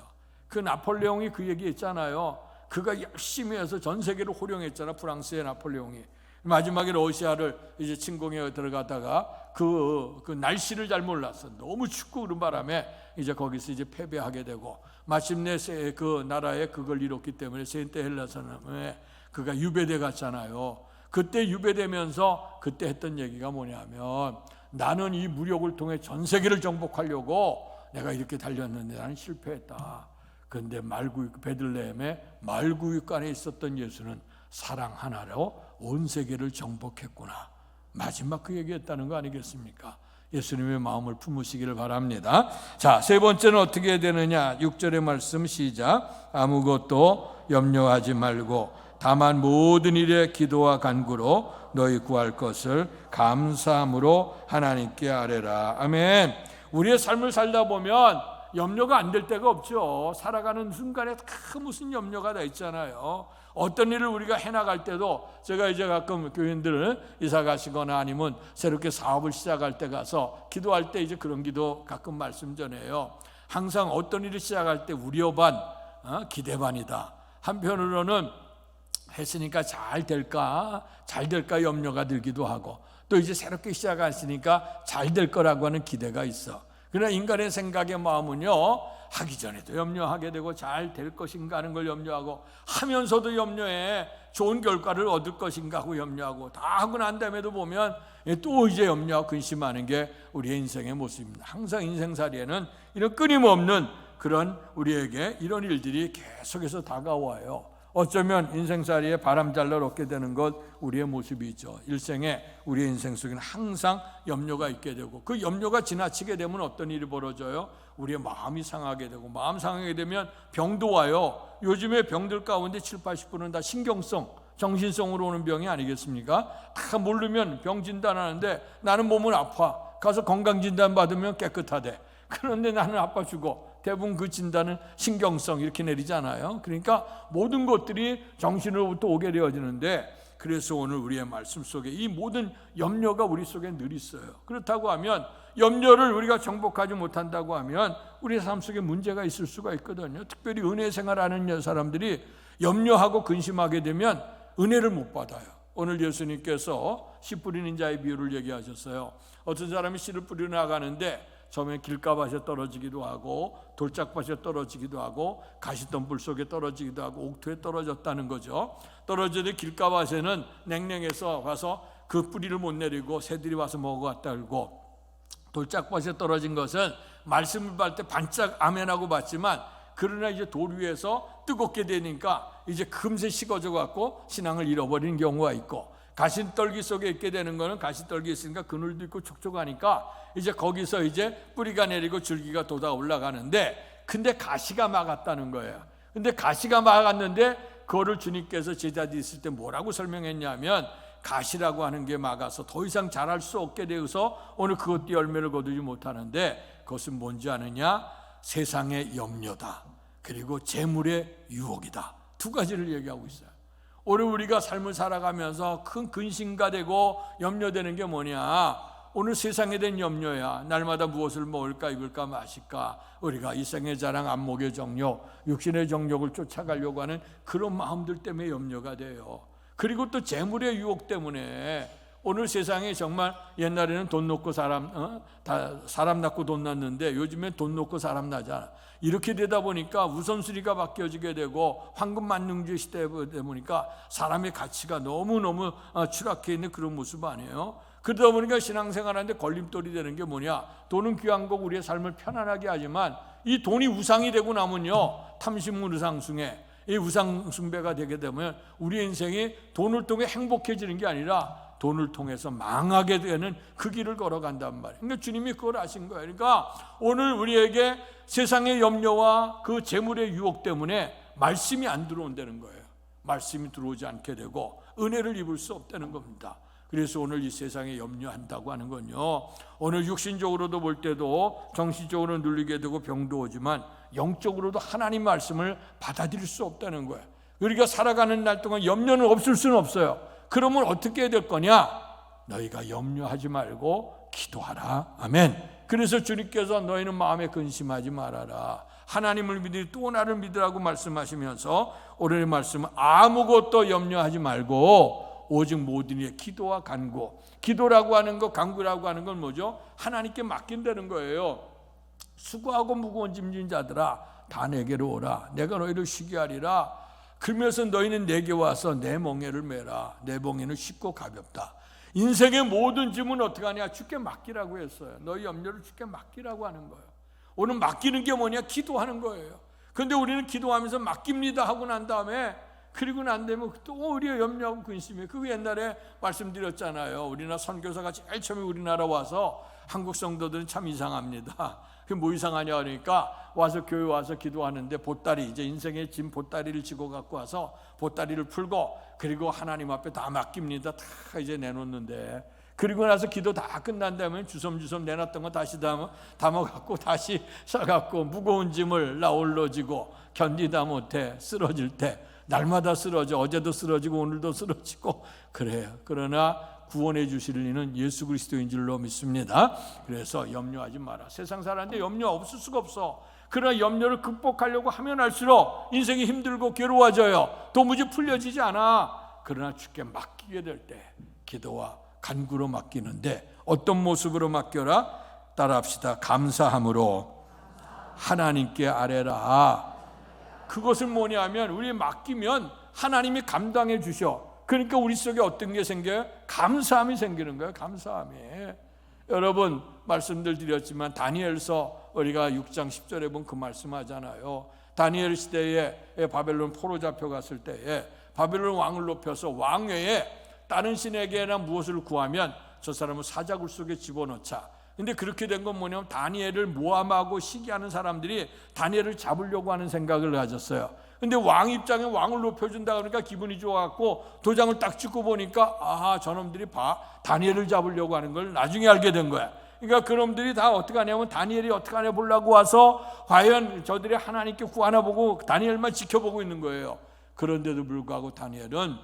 그 나폴레옹이 그 얘기 했잖아요. 그가 열심히 해서 전 세계를 호령했잖아. 프랑스의 나폴레옹이 마지막에 러시아를 이제 침공해 들어가다가 그 날씨를 잘 몰랐어. 너무 춥고 그런 바람에 이제 거기서 이제 패배하게 되고 마침내 그 나라에 그걸 잃었기 때문에 세인트 헬라선에 그가 유배돼 갔잖아요. 그때 유배되면서 그때 했던 얘기가 뭐냐면 나는 이 무력을 통해 전 세계를 정복하려고 내가 이렇게 달렸는데 나는 실패했다. 그런데 베들레헴의 말구유간에 있었던 예수는 사랑 하나로 온 세계를 정복했구나. 마지막 그 얘기했다는 거 아니겠습니까? 예수님의 마음을 품으시기를 바랍니다. 자, 세 번째는 어떻게 해야 되느냐? 6절의 말씀 시작. 아무것도 염려하지 말고 다만 모든 일에 기도와 간구로 너희 구할 것을 감사함으로 하나님께 아뢰라. 아멘. 우리의 삶을 살다 보면 염려가 안 될 때가 없죠. 살아가는 순간에 다 무슨 염려가 다 있잖아요. 어떤 일을 우리가 해나갈 때도 제가 이제 가끔 교인들 이사 가시거나 아니면 새롭게 사업을 시작할 때 가서 기도할 때 이제 그런 기도 가끔 말씀 전해요. 항상 어떤 일을 시작할 때 우려 반, 기대 반이다. 한편으로는 했으니까 잘 될까 염려가 들기도 하고 또 이제 새롭게 시작하시니까 잘 될 거라고 하는 기대가 있어. 그러나 인간의 생각의 마음은요, 하기 전에도 염려하게 되고 잘 될 것인가 하는 걸 염려하고, 하면서도 염려해 좋은 결과를 얻을 것인가 하고 염려하고, 다 하고 난 다음에도 보면 또 이제 염려하고 근심하는 게 우리의 인생의 모습입니다. 항상 인생살이에는 이런 끊임없는 그런 우리에게 이런 일들이 계속해서 다가와요. 어쩌면 인생살이에 바람잘날 얻게 되는 것 우리의 모습이죠. 일생에 우리의 인생 속에는 항상 염려가 있게 되고, 그 염려가 지나치게 되면 어떤 일이 벌어져요? 우리의 마음이 상하게 되고, 마음 상하게 되면 병도 와요. 요즘에 병들 가운데 70-80%는 다 신경성, 정신성으로 오는 병이 아니겠습니까? 다 모르면 병 진단하는데 나는 몸은 아파, 가서 건강진단 받으면 깨끗하대. 그런데 나는 아파 죽어. 대부분 그 진단은 신경성 이렇게 내리잖아요. 그러니까 모든 것들이 정신으로부터 오게 되어지는데, 그래서 오늘 우리의 말씀 속에 이 모든 염려가 우리 속에 늘 있어요. 그렇다고 하면, 염려를 우리가 정복하지 못한다고 하면 우리의 삶 속에 문제가 있을 수가 있거든요. 특별히 은혜 생활하는 사람들이 염려하고 근심하게 되면 은혜를 못 받아요. 오늘 예수님께서 씨 뿌리는 자의 비유를 얘기하셨어요. 어떤 사람이 씨를 뿌리러 나가는데 처음에 길가밭에 떨어지기도 하고, 돌짝밭에 떨어지기도 하고, 가시덤불 속에 떨어지기도 하고, 옥토에 떨어졌다는 거죠. 떨어지는데 길가밭에는 냉랭해서 가서 그 뿌리를 못 내리고 새들이 와서 먹어갔다 그러고, 돌짝밭에 떨어진 것은 말씀을 받을 때 반짝 아멘하고 받지만, 그러나 이제 돌 위에서 뜨겁게 되니까 이제 금세 식어져 갖고 신앙을 잃어버리는 경우가 있고, 가시떨기 속에 있게 되는 거는 가시떨기 있으니까 그늘도 있고 촉촉하니까 이제 거기서 이제 뿌리가 내리고 줄기가 돋아 올라가는데, 근데 가시가 막았다는 거예요. 근데 가시가 막았는데 그거를 주님께서 제자들이 있을 때 뭐라고 설명했냐면, 가시라고 하는 게 막아서 더 이상 자랄 수 없게 되어서 오늘 그것도 열매를 거두지 못하는데, 그것은 뭔지 아느냐? 세상의 염려다, 그리고 재물의 유혹이다. 두 가지를 얘기하고 있어요. 오늘 우리가 삶을 살아가면서 큰 근심가 되고 염려되는 게 뭐냐? 오늘 세상에 대한 염려야. 날마다 무엇을 먹을까, 입을까, 마실까, 우리가 이 생의 자랑, 안목의 정욕, 육신의 정욕을 쫓아가려고 하는 그런 마음들 때문에 염려가 돼요. 그리고 또 재물의 유혹 때문에 오늘 세상에 정말, 옛날에는 돈 놓고 사람 낳고 돈 낳는데 요즘엔 돈 놓고 사람 낳잖아. 이렇게 되다 보니까 우선순위가 바뀌어지게 되고, 황금 만능주의 시대에 보니까 사람의 가치가 너무너무 추락해 있는 그런 모습 아니에요? 그러다 보니까 신앙생활하는데 걸림돌이 되는 게 뭐냐? 돈은 귀한 거고 우리의 삶을 편안하게 하지만, 이 돈이 우상이 되고 나면요, 탐심문 우상숭배, 이 우상숭배가 되게 되면 우리 인생이 돈을 통해 행복해지는 게 아니라 돈을 통해서 망하게 되는 그 길을 걸어간단 말이에요. 그러니까 주님이 그걸 아신 거예요. 그러니까 오늘 우리에게 세상의 염려와 그 재물의 유혹 때문에 말씀이 안 들어온다는 거예요. 말씀이 들어오지 않게 되고 은혜를 입을 수 없다는 겁니다. 그래서 오늘 이 세상에 염려한다고 하는 건요, 오늘 육신적으로도 볼 때도 정신적으로 눌리게 되고 병도 오지만 영적으로도 하나님 말씀을 받아들일 수 없다는 거예요. 우리가 살아가는 날 동안 염려는 없을 수는 없어요. 그러면 어떻게 해야 될 거냐? 너희가 염려하지 말고 기도하라. 아멘. 그래서 주님께서 너희는 마음에 근심하지 말아라, 하나님을 믿으니 또 나를 믿으라고 말씀하시면서 오늘의 말씀은 아무것도 염려하지 말고 오직 모든 일에 기도와 간구. 기도라고 하는 것, 간구라고 하는 건 뭐죠? 하나님께 맡긴다는 거예요. 수고하고 무거운 짐진 자들아, 다 내게로 오라. 내가 너희를 쉬게 하리라. 그러면서 너희는 내게 와서 내 멍에를 메라. 내 멍에는 쉽고 가볍다. 인생의 모든 짐은 어떻게 하냐? 주께 맡기라고 했어요. 너희 염려를 주께 맡기라고 하는 거예요. 오늘 맡기는 게 뭐냐? 기도하는 거예요. 그런데 우리는 기도하면서 맡깁니다 하고 난 다음에, 그리고 난 다음에 또 우리의 염려하고 근심이, 그거 옛날에 말씀드렸잖아요. 우리나라 선교사가 제일 처음에 우리나라 와서, 한국 성도들은 참 이상합니다. 그게 뭐 이상하냐 그러니까, 와서 교회 와서 기도하는데 보따리, 이제 인생의 짐 보따리를 지고 갖고 와서 보따리를 풀고, 그리고 하나님 앞에 다 맡깁니다. 다 이제 내놓는데, 그리고 나서 기도 다 끝난 다음에 주섬주섬 내놨던 거 다시 담아갖고 다시 싸갖고 무거운 짐을 나올러지고, 견디다 못해 쓰러질 때, 날마다 쓰러져, 어제도 쓰러지고 오늘도 쓰러지고 그래요. 그러나 구원해 주실 이는 예수 그리스도인 줄로 믿습니다. 그래서 염려하지 마라. 세상 사람한테 염려 없을 수가 없어. 그러나 염려를 극복하려고 하면 할수록 인생이 힘들고 괴로워져요. 도무지 풀려지지 않아. 그러나 주께 맡기게 될 때 기도와 간구로 맡기는데, 어떤 모습으로 맡겨라? 따라합시다. 감사함으로 하나님께 아뢰라. 그것은 뭐냐면 우리 맡기면 하나님이 감당해 주셔. 그러니까 우리 속에 어떤 게 생겨요? 감사함이 생기는 거예요. 감사함이. 여러분 말씀들 드렸지만 다니엘서 우리가 6장 10절에 보면 그 말씀하잖아요. 다니엘 시대에 바벨론 포로 잡혀갔을 때에 바벨론 왕을 높여서 왕외에 다른 신에게나 무엇을 구하면 저 사람은 사자굴 속에 집어넣자. 근데 그렇게 된 건 뭐냐면 다니엘을 모함하고 시기하는 사람들이 다니엘을 잡으려고 하는 생각을 가졌어요. 근데 왕 입장에 왕을 높여준다 그러니까 기분이 좋아갖고 도장을 딱 찍고 보니까 아하, 저놈들이 다니엘을 잡으려고 하는 걸 나중에 알게 된 거야. 그러니까 그놈들이 다 어떻게 하냐면 다니엘이 어떻게 하냐 보려고 와서 과연 저들이 하나님께 구하나 보고 다니엘만 지켜보고 있는 거예요. 그런데도 불구하고 다니엘은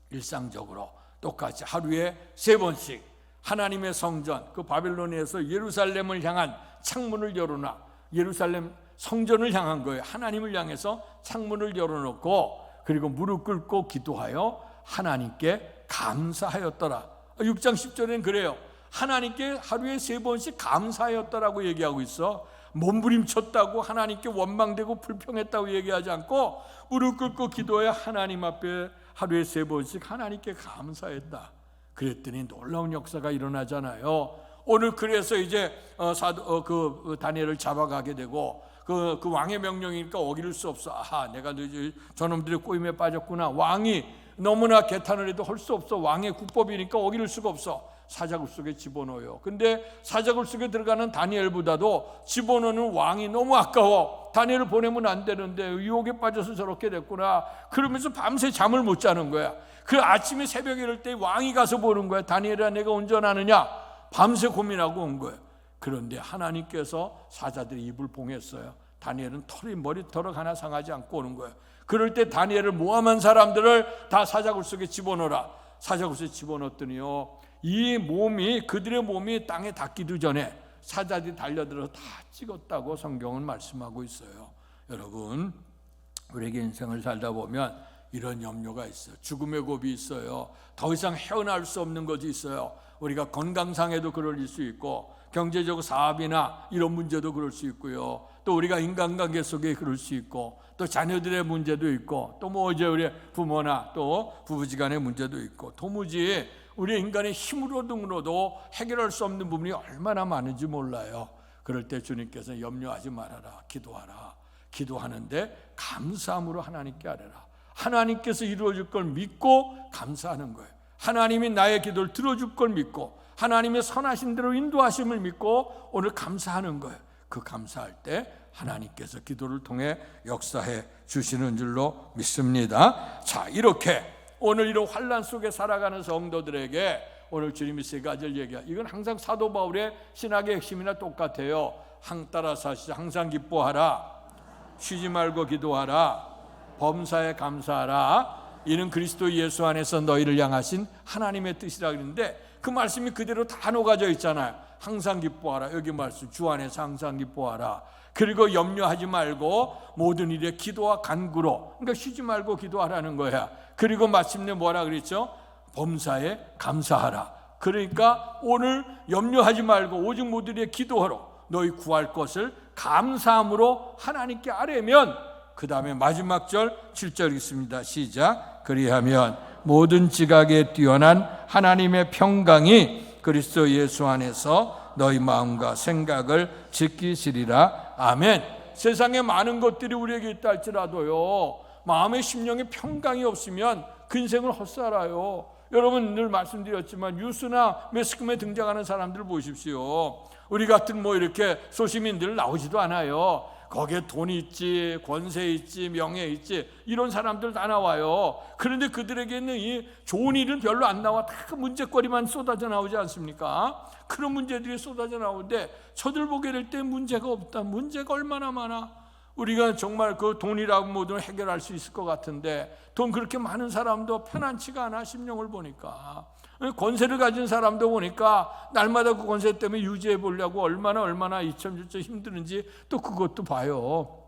일상적으로 똑같이 하루에 3번씩 하나님의 성전, 그 바빌론에서 예루살렘을 향한 창문을 열어놔. 예루살렘 성전을 향한 거예요. 하나님을 향해서 창문을 열어놓고 그리고 무릎 꿇고 기도하여 하나님께 감사하였더라. 6장 10절에는 그래요. 하나님께 하루에 3번씩 감사하였더라고 얘기하고 있어. 몸부림쳤다고 하나님께 원망되고 불평했다고 얘기하지 않고 무릎 꿇고 기도해 하나님 앞에 하루에 3번씩 하나님께 감사했다. 그랬더니 놀라운 역사가 일어나잖아요. 오늘 그래서 이제 다니엘을 잡아가게 되고 그 왕의 명령이니까 어기를 수 없어. 아하, 내가 저놈들의 꼬임에 빠졌구나. 왕이 너무나 개탄을 해도 할 수 없어. 왕의 국법이니까 어기를 수가 없어. 사자굴 속에 집어넣어요. 근데 사자굴 속에 들어가는 다니엘보다도 집어넣는 왕이 너무 아까워. 다니엘을 보내면 안 되는데 유혹에 빠져서 저렇게 됐구나. 그러면서 밤새 잠을 못 자는 거야. 그 아침에 새벽에 이럴 때 왕이 가서 보는 거야. 다니엘아, 내가 온전하느냐? 밤새 고민하고 온 거예요. 그런데 하나님께서 사자들의 입을 봉했어요. 다니엘은 머리털 하나 상하지 않고 오는 거예요. 그럴 때 다니엘을 모함한 사람들을 다 사자굴 속에 집어넣어라. 사자굴 속에 집어넣었더니요, 그들의 몸이 땅에 닿기도 전에 사자들이 달려들어서 다 찍었다고 성경은 말씀하고 있어요. 여러분, 우리에게 인생을 살다 보면 이런 염려가 있어요. 죽음의 고비 있어요. 더 이상 헤어나올 수 없는 것이 있어요. 우리가 건강상에도 그럴 수 있고 경제적 사업이나 이런 문제도 그럴 수 있고요. 또 우리가 인간관계 속에 그럴 수 있고 또 자녀들의 문제도 있고 또 이제 우리 부모나 또 부부지간의 문제도 있고 도무지 우리 인간의 힘으로 등으로도 해결할 수 없는 부분이 얼마나 많은지 몰라요. 그럴 때 주님께서 염려하지 말아라. 기도하라. 기도하는데 감사함으로 하나님께 아뢰라. 하나님께서 이루어줄 걸 믿고 감사하는 거예요. 하나님이 나의 기도를 들어줄 걸 믿고 하나님의 선하신 대로 인도하심을 믿고 오늘 감사하는 거예요. 그 감사할 때 하나님께서 기도를 통해 역사해 주시는 줄로 믿습니다. 자, 이렇게 오늘 이런 환난 속에 살아가는 성도들에게 오늘 주님이 3가지를 얘기해요. 이건 항상 사도 바울의 신학의 핵심이나 똑같아요. 따라서 하시죠. 항상 기뻐하라. 쉬지 말고 기도하라. 범사에 감사하라. 이는 그리스도 예수 안에서 너희를 향하신 하나님의 뜻이라 그러는데 그 말씀이 그대로 다 녹아져 있잖아요. 항상 기뻐하라. 여기 말씀 주 안에서 항상 기뻐하라. 그리고 염려하지 말고 모든 일에 기도와 간구로, 그러니까 쉬지 말고 기도하라는 거야. 그리고 마침내 뭐라 그랬죠? 범사에 감사하라. 그러니까 오늘 염려하지 말고 오직 모든 일에 기도하러 너희 구할 것을 감사함으로 하나님께 아뢰면, 그 다음에 마지막 절 7절 있습니다. 시작. 그리하면 모든 지각에 뛰어난 하나님의 평강이 그리스도 예수 안에서 너희 마음과 생각을 지키시리라. 아멘. 세상에 많은 것들이 우리에게 있다 할지라도요, 마음의 심령에 평강이 없으면 그 인생을 헛살아요. 여러분, 늘 말씀드렸지만 뉴스나 매스컴에 등장하는 사람들 보십시오. 우리 같은 이렇게 소시민들 나오지도 않아요. 거기에 돈이 있지, 권세 있지, 명예 있지, 이런 사람들 다 나와요. 그런데 그들에게는 이 좋은 일은 별로 안 나와. 다 문제거리만 쏟아져 나오지 않습니까? 그런 문제들이 쏟아져 나오는데 저들 보게 될 때 문제가 없다. 문제가 얼마나 많아. 우리가 정말 그 돈이라고 모든 해결할 수 있을 것 같은데 돈 그렇게 많은 사람도 편안치가 않아. 심령을 보니까 권세를 가진 사람도 보니까 날마다 그 권세 때문에 유지해 보려고 얼마나 이참저참 힘드는지 또 그것도 봐요.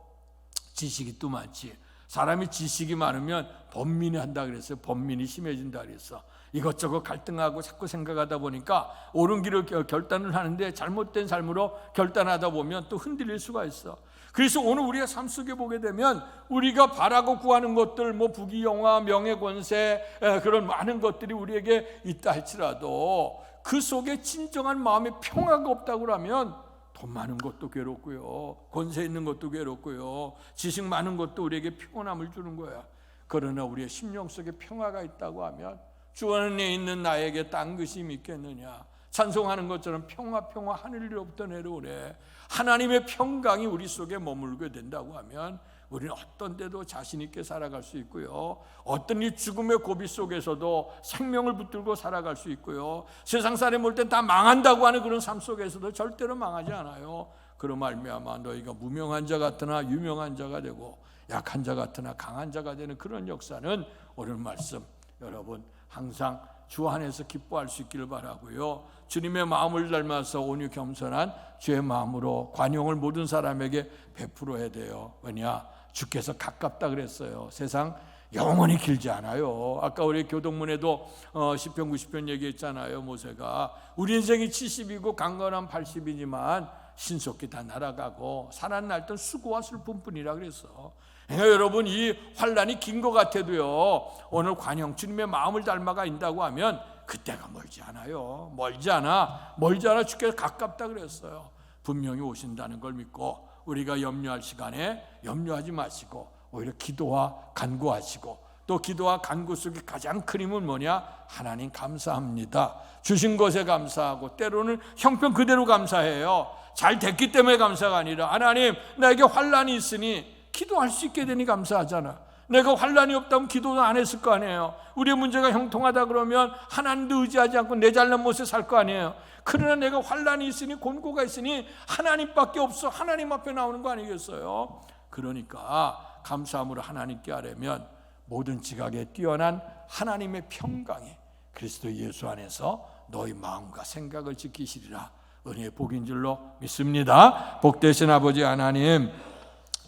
지식이 또 많지. 사람이 지식이 많으면 번민이 한다 그랬어요. 번민이 심해진다 그랬어. 이것저것 갈등하고 자꾸 생각하다 보니까 옳은 길을 결단을 하는데 잘못된 삶으로 결단하다 보면 또 흔들릴 수가 있어. 그래서 오늘 우리가 삶 속에 보게 되면 우리가 바라고 구하는 것들, 뭐 부귀영화, 명예, 권세, 그런 많은 것들이 우리에게 있다 할지라도 그 속에 진정한 마음의 평화가 없다고 하면 돈 많은 것도 괴롭고요, 권세 있는 것도 괴롭고요, 지식 많은 것도 우리에게 피곤함을 주는 거야. 그러나 우리의 심령 속에 평화가 있다고 하면 주 안에 있는 나에게 딴 것이 있겠느냐. 찬송하는 것처럼 평화 하늘로부터 내려오래. 하나님의 평강이 우리 속에 머물게 된다고 하면 우리는 어떤 데도 자신 있게 살아갈 수 있고요, 어떤 이 죽음의 고비 속에서도 생명을 붙들고 살아갈 수 있고요, 세상 사람이 볼 땐 다 망한다고 하는 그런 삶 속에서도 절대로 망하지 않아요. 그런 말미암아 너희가 무명한 자 같으나 유명한 자가 되고 약한 자 같으나 강한 자가 되는 그런 역사는 오늘 말씀 여러분 항상 주 안에서 기뻐할 수 있기를 바라고요. 주님의 마음을 닮아서 온유 겸손한 주의 마음으로 관용을 모든 사람에게 베풀어야 돼요. 왜냐? 주께서 가깝다 그랬어요. 세상 영원히 길지 않아요. 아까 우리 교동문에도 시편 90편 얘기했잖아요. 모세가 우리 인생이 70이고 강건한 80이지만 신속히 다 날아가고 살아날 땐 수고와 슬픔뿐이라 그랬어. 여러분 이 환란이 긴 것 같아도요, 오늘 관용 주님의 마음을 닮아가 인다고 하면 그때가 멀지 않아요. 멀지 않아 주께서 가깝다 그랬어요. 분명히 오신다는 걸 믿고 우리가 염려할 시간에 염려하지 마시고 오히려 기도와 간구하시고, 또 기도와 간구 속에 가장 큰 힘은 뭐냐? 하나님 감사합니다. 주신 것에 감사하고 때로는 형편 그대로 감사해요. 잘 됐기 때문에 감사가 아니라 하나님 나에게 환란이 있으니 기도할 수 있게 되니 감사하잖아. 내가 환란이 없다면 기도도 안 했을 거 아니에요. 우리의 문제가 형통하다 그러면 하나님도 의지하지 않고 내 잘난 모습에 살 거 아니에요. 그러나 내가 환란이 있으니 곤고가 있으니 하나님밖에 없어. 하나님 앞에 나오는 거 아니겠어요? 그러니까 감사함으로 하나님께 하려면 모든 지각에 뛰어난 하나님의 평강이 그리스도 예수 안에서 너희 마음과 생각을 지키시리라. 은혜의 복인 줄로 믿습니다. 복되신 아버지 하나님,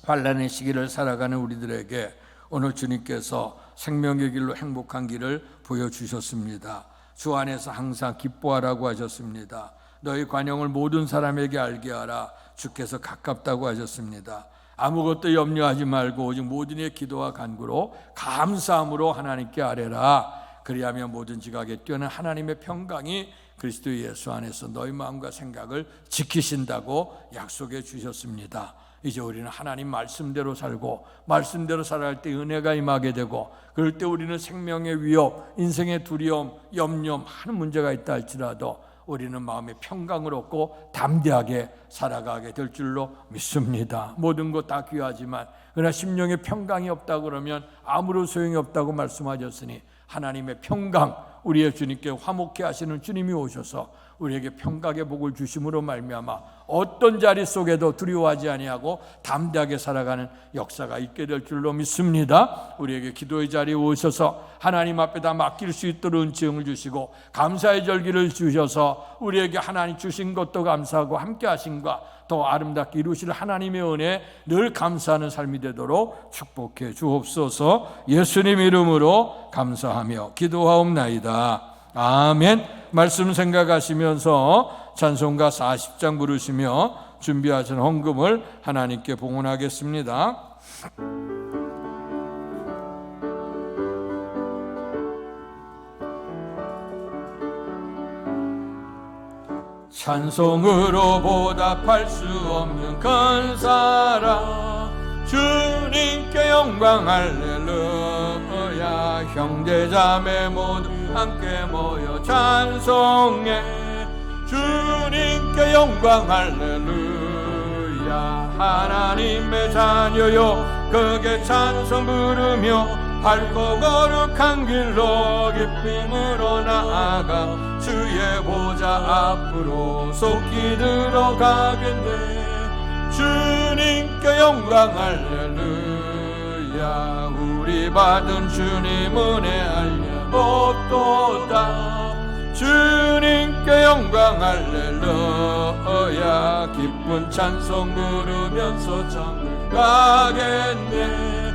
환란의 시기를 살아가는 우리들에게 오늘 주님께서 생명의 길로 행복한 길을 보여주셨습니다. 주 안에서 항상 기뻐하라고 하셨습니다. 너희 관용을 모든 사람에게 알게 하라. 주께서 가깝다고 하셨습니다. 아무것도 염려하지 말고 오직 모든 이의 기도와 간구로 감사함으로 하나님께 아뢰라. 그리하면 모든 지각에 뛰어난 하나님의 평강이 그리스도 예수 안에서 너희 마음과 생각을 지키신다고 약속해 주셨습니다. 이제 우리는 하나님 말씀대로 살고 말씀대로 살아갈 때 은혜가 임하게 되고, 그럴 때 우리는 생명의 위협, 인생의 두려움, 염려 많은 문제가 있다 할지라도 우리는 마음의 평강을 얻고 담대하게 살아가게 될 줄로 믿습니다. 모든 것 다 귀하지만 그러나 심령의 평강이 없다고 그러면 아무런 소용이 없다고 말씀하셨으니 하나님의 평강, 우리의 주님께 화목케 하시는 주님이 오셔서 우리에게 평강의 복을 주심으로 말미암아 어떤 자리 속에도 두려워하지 아니하고 담대하게 살아가는 역사가 있게 될 줄로 믿습니다. 우리에게 기도의 자리에 오셔서 하나님 앞에 다 맡길 수 있도록 은총을 주시고 감사의 절기를 주셔서 우리에게 하나님 주신 것도 감사하고 함께 하심과 더 아름답게 이루실 하나님의 은혜에 늘 감사하는 삶이 되도록 축복해 주옵소서. 예수님 이름으로 감사하며 기도하옵나이다. 아멘. 말씀 생각하시면서 찬송가 40장 부르시며 준비하신 헌금을 하나님께 봉헌하겠습니다. 찬송으로 보답할 수 없는 큰 사랑, 주님께 영광 할렐루야. 형제자매 모두 함께 모여 찬송해. 주님께 영광 할렐루야. 하나님의 자녀요 그게 찬송 부르며 밝고 거룩한 길로 기쁨으로 나아가 주의 보좌 앞으로 속히 들어가겠네. 주님께 영광 할렐루야. 우리 받은 주님 은혜 알려봅도다. 주님께 영광 할렐루야. 기쁜 찬송 부르면서 천국 가겠네.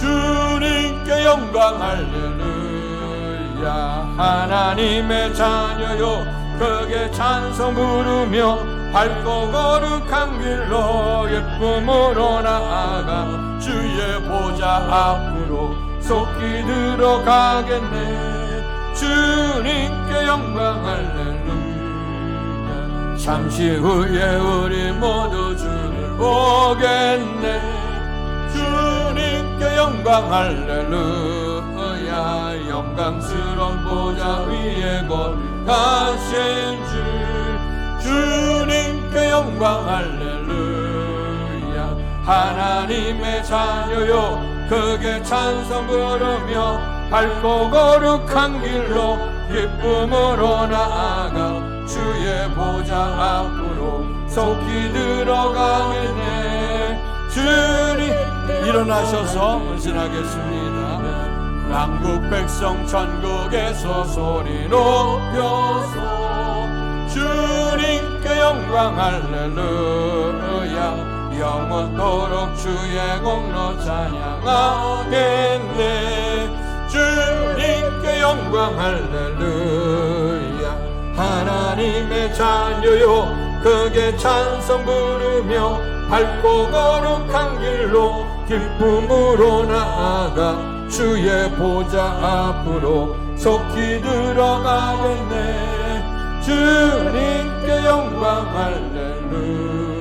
주님께 영광 할렐루야. 하나님의 자녀요 크게 찬송 부르며 밝고 거룩한 길로 예쁨으로 나아가 주의 보좌 앞으로 속히 들어가겠네. 주님께 영광 할렐루야. 잠시 후에 우리 모두 주를 보겠네. 주님께 영광 할렐루야. 영광스러운 보좌 위에 거룩하신 주 주님께 영광 할렐루야. 하나님의 자녀요 크게 찬송 부르며 밝고 거룩한 길로 기쁨으로 나아가 주의 보좌 앞으로 속히 들어가겠네. 주님 일어나셔서 헌신하겠습니다. 만국 백성 천국에서 소리 높여서 주님께 영광 할렐루야. 영원토록 주의 공로 찬양하겠네. 주님께 영광 할렐루야. 하나님의 자녀요 크게 찬송 부르며 밝고 거룩한 길로 기쁨으로 나아가 주의 보좌 앞으로 속히 들어가겠네. 주님께 영광 할렐루야.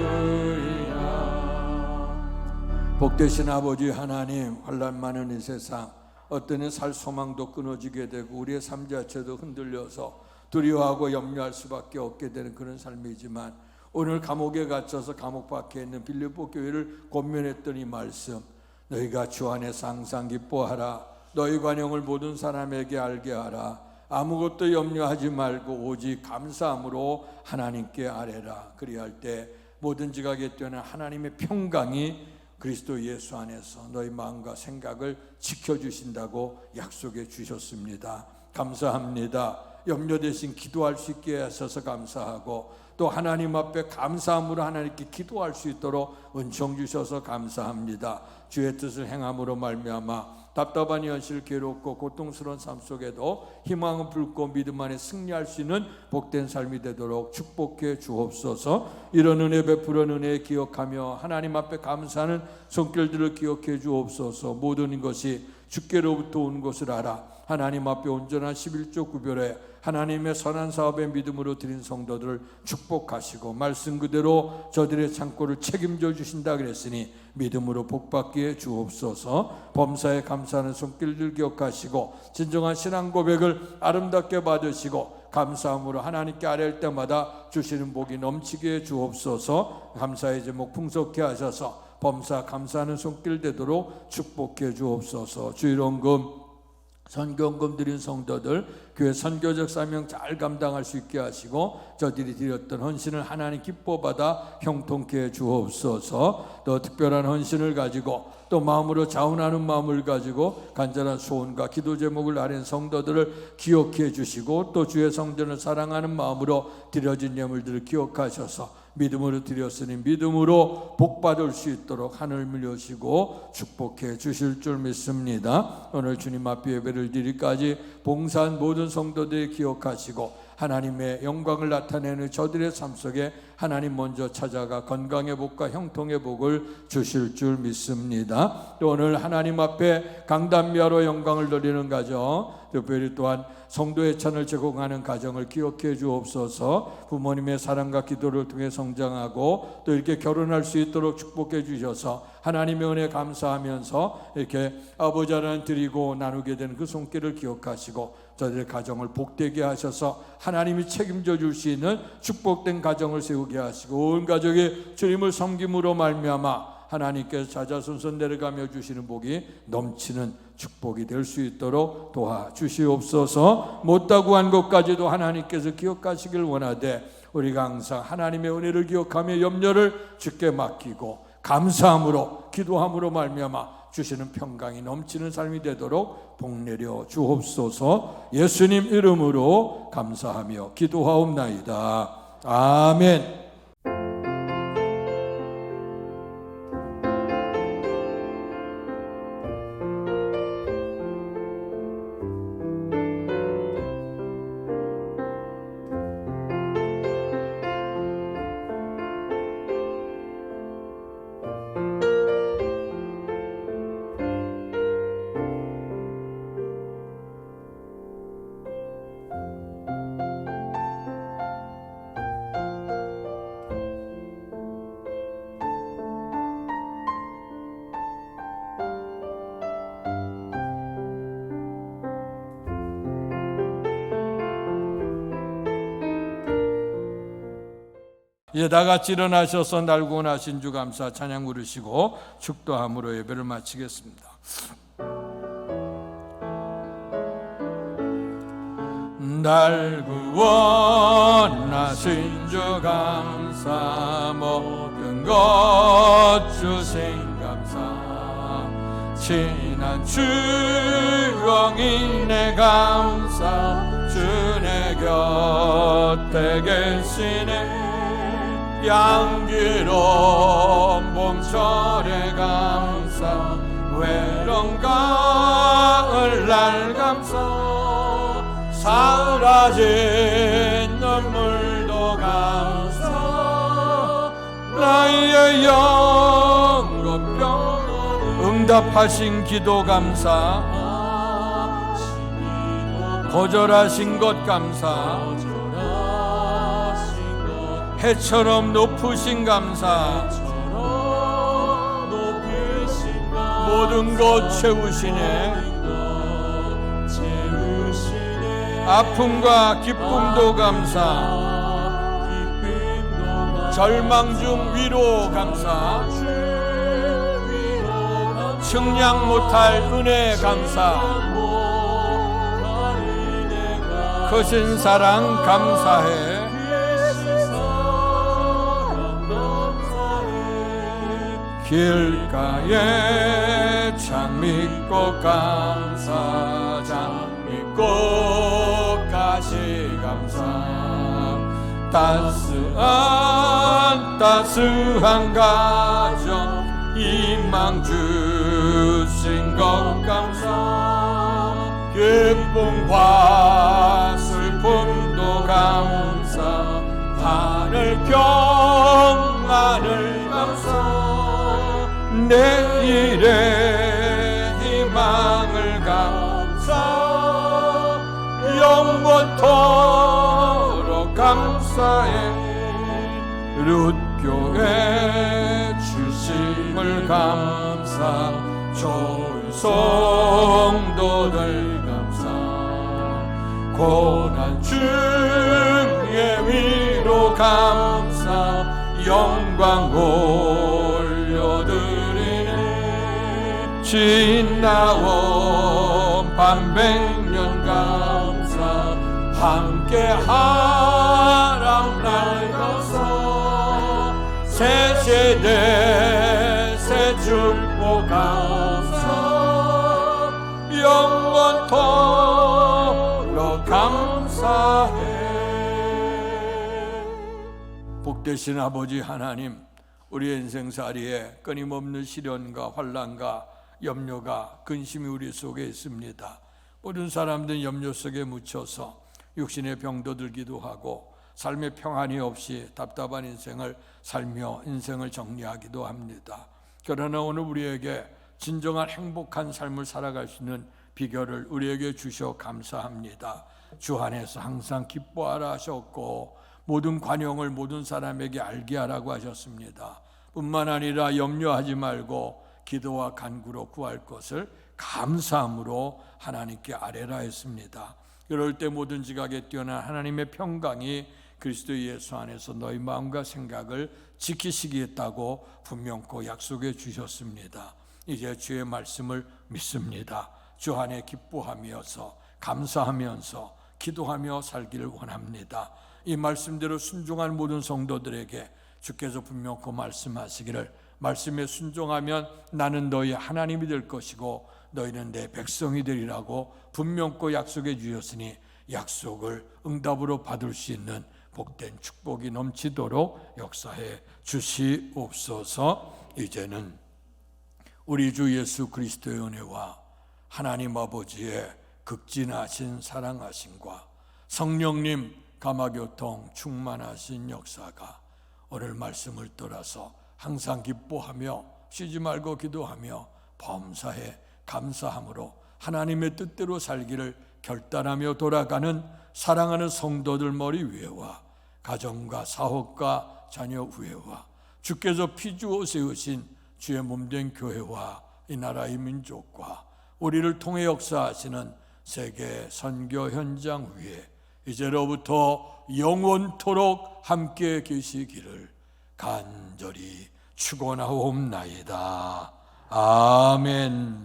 복되신 아버지 하나님, 환난 많은 이 세상 어떤 살 소망도 끊어지게 되고 우리의 삶 자체도 흔들려서 두려워하고 염려할 수밖에 없게 되는 그런 삶이지만, 오늘 감옥에 갇혀서 감옥 밖에 있는 빌립보 교회를 권면했던 이 말씀, 너희가 주 안에서 항상 기뻐하라. 너희 관용을 모든 사람에게 알게 하라. 아무것도 염려하지 말고 오직 감사함으로 하나님께 아뢰라. 그리할 때 모든 지각에 뛰어난 하나님의 평강이 그리스도 예수 안에서 너희 마음과 생각을 지켜주신다고 약속해 주셨습니다. 감사합니다. 염려 대신 기도할 수 있게 하셔서 감사하고, 또 하나님 앞에 감사함으로 하나님께 기도할 수 있도록 은총 주셔서 감사합니다. 주의 뜻을 행함으로 말미암아 답답한 현실, 괴롭고 고통스러운 삶 속에도 희망은 붉고 믿음 안에 승리할 수 있는 복된 삶이 되도록 축복해 주옵소서. 이런 은혜 베푸는 은혜 기억하며 하나님 앞에 감사하는 손길들을 기억해 주옵소서. 모든 것이 주께로부터 온 것을 알아 하나님 앞에 온전한 11조 구별해 하나님의 선한 사업에 믿음으로 드린 성도들을 축복하시고, 말씀 그대로 저들의 창고를 책임져 주신다 그랬으니 믿음으로 복받게 주옵소서. 범사에 감사하는 손길들 기억하시고 진정한 신앙 고백을 아름답게 받으시고 감사함으로 하나님께 아뢰할 때마다 주시는 복이 넘치게 해 주옵소서. 감사의 제목 풍성케 하셔서 범사 감사하는 손길 되도록 축복해 주옵소서. 주일원금 선교원금 드린 성도들 교회 선교적 사명 잘 감당할 수 있게 하시고, 저들이 드렸던 헌신을 하나님 기뻐받아 형통케 해 주옵소서. 또 특별한 헌신을 가지고 또 마음으로 자원하는 마음을 가지고 간절한 소원과 기도 제목을 아뢰는 성도들을 기억해 주시고, 또 주의 성전을 사랑하는 마음으로 드려진 예물들을 기억하셔서 믿음으로 드렸으니 믿음으로 복받을 수 있도록 하늘을 여시고 축복해 주실 줄 믿습니다. 오늘 주님 앞에 예배를 드리기까지 봉사한 모든 성도들 기억하시고 하나님의 영광을 나타내는 저들의 삶 속에 하나님 먼저 찾아가 건강의 복과 형통의 복을 주실 줄 믿습니다. 또 오늘 하나님 앞에 강단미화로 영광을 돌리는 가정, 특별히 또한 성도의 찬을 제공하는 가정을 기억해 주옵소서. 부모님의 사랑과 기도를 통해 성장하고 또 이렇게 결혼할 수 있도록 축복해 주셔서 하나님의 은혜 감사하면서 이렇게 아버지 하나님 드리고 나누게 되는 그 손길을 기억하시고 저들의 가정을 복되게 하셔서 하나님이 책임져 줄 수 있는 축복된 가정을 세우게 하시고, 온 가족이 주님을 섬김으로 말미암아 하나님께서 자자손손 내려가며 주시는 복이 넘치는 축복이 될 수 있도록 도와주시옵소서. 못다 구한 것까지도 하나님께서 기억하시길 원하되, 우리가 항상 하나님의 은혜를 기억하며 염려를 주께 맡기고 감사함으로 기도함으로 말미암아 주시는 평강이 넘치는 삶이 되도록 복내려 주옵소서. 예수님 이름으로 감사하며 기도하옵나이다. 아멘. 이제 다 같이 일어나셔서 날고 나신 주 감사 찬양 부르시고 축도함으로 예배를 마치겠습니다. 날 구원하신 주 감사, 모든 것 주신 감사, 지난 추억 인내 감사, 주내 곁에 계시네. 양기로운 봄철의 감사, 외로운 가을날 감사, 사라진 눈물도 감사, 나의 영겁병 응답하신 기도 감사, 거절하신 것 감사, 해처럼 높으신 감사, 모든 것 채우시네. 아픔과 기쁨도 감사, 절망 중 위로 감사, 측량 못할 은혜 감사, 크신 사랑 감사해. 길가에 장미꽃 감사, 장미꽃 가시 감사, 따스한 가정 희망 주신 것 감사, 기쁨과 슬픔도 감사, 하늘 평안을 감사, 내일의 희망을 감사, 영원토록 감사해. 룻교회 주심을 감사, 좋은 성도들 감사, 고난 중에 위로 감사, 영광 올려드리네. 지나온 반백년 감사, 함께하람 날 감사, 새 세대 새 축복 감사, 영원토록 감사해. 복되신 아버지 하나님, 우리의 인생살이에 끊임없는 시련과 환난과 염려가 근심이 우리 속에 있습니다. 모든 사람들은 염려 속에 묻혀서 육신의 병도 들기도 하고 삶의 평안이 없이 답답한 인생을 살며 인생을 정리하기도 합니다. 그러나 오늘 우리에게 진정한 행복한 삶을 살아갈 수 있는 비결을 우리에게 주셔 감사합니다. 주 안에서 항상 기뻐하라 하셨고 모든 관용을 모든 사람에게 알게 하라고 하셨습니다. 뿐만 아니라 염려하지 말고 기도와 간구로 구할 것을 감사함으로 하나님께 아뢰라 했습니다. 그럴 때 모든 지각에 뛰어난 하나님의 평강이 그리스도 예수 안에서 너희 마음과 생각을 지키시겠다고 분명코 약속해 주셨습니다. 이제 주의 말씀을 믿습니다. 주 안에 기뻐하면서 감사하면서 기도하며 살기를 원합니다. 이 말씀대로 순종한 모든 성도들에게 주께서 분명코 말씀하시기를, 말씀에 순종하면 나는 너희 하나님이 될 것이고 너희는 내 백성이 되리라고 분명코 약속해 주셨으니 약속을 응답으로 받을 수 있는 복된 축복이 넘치도록 역사해 주시옵소서. 이제는 우리 주 예수 그리스도의 은혜와 하나님 아버지의 극진하신 사랑하심과 성령님 감화교통 충만하신 역사가 오늘 말씀을 따라서 항상 기뻐하며 쉬지 말고 기도하며 범사에 감사함으로 하나님의 뜻대로 살기를 결단하며 돌아가는 사랑하는 성도들 머리 위에와 가정과 사업과 자녀 위에와 주께서 피주어 세우신 주의 몸된 교회와 이 나라의 민족과 우리를 통해 역사하시는 세계 선교 현장 위에 이제로부터 영원토록 함께 계시기를 간절히 축원하옵나이다. 아멘.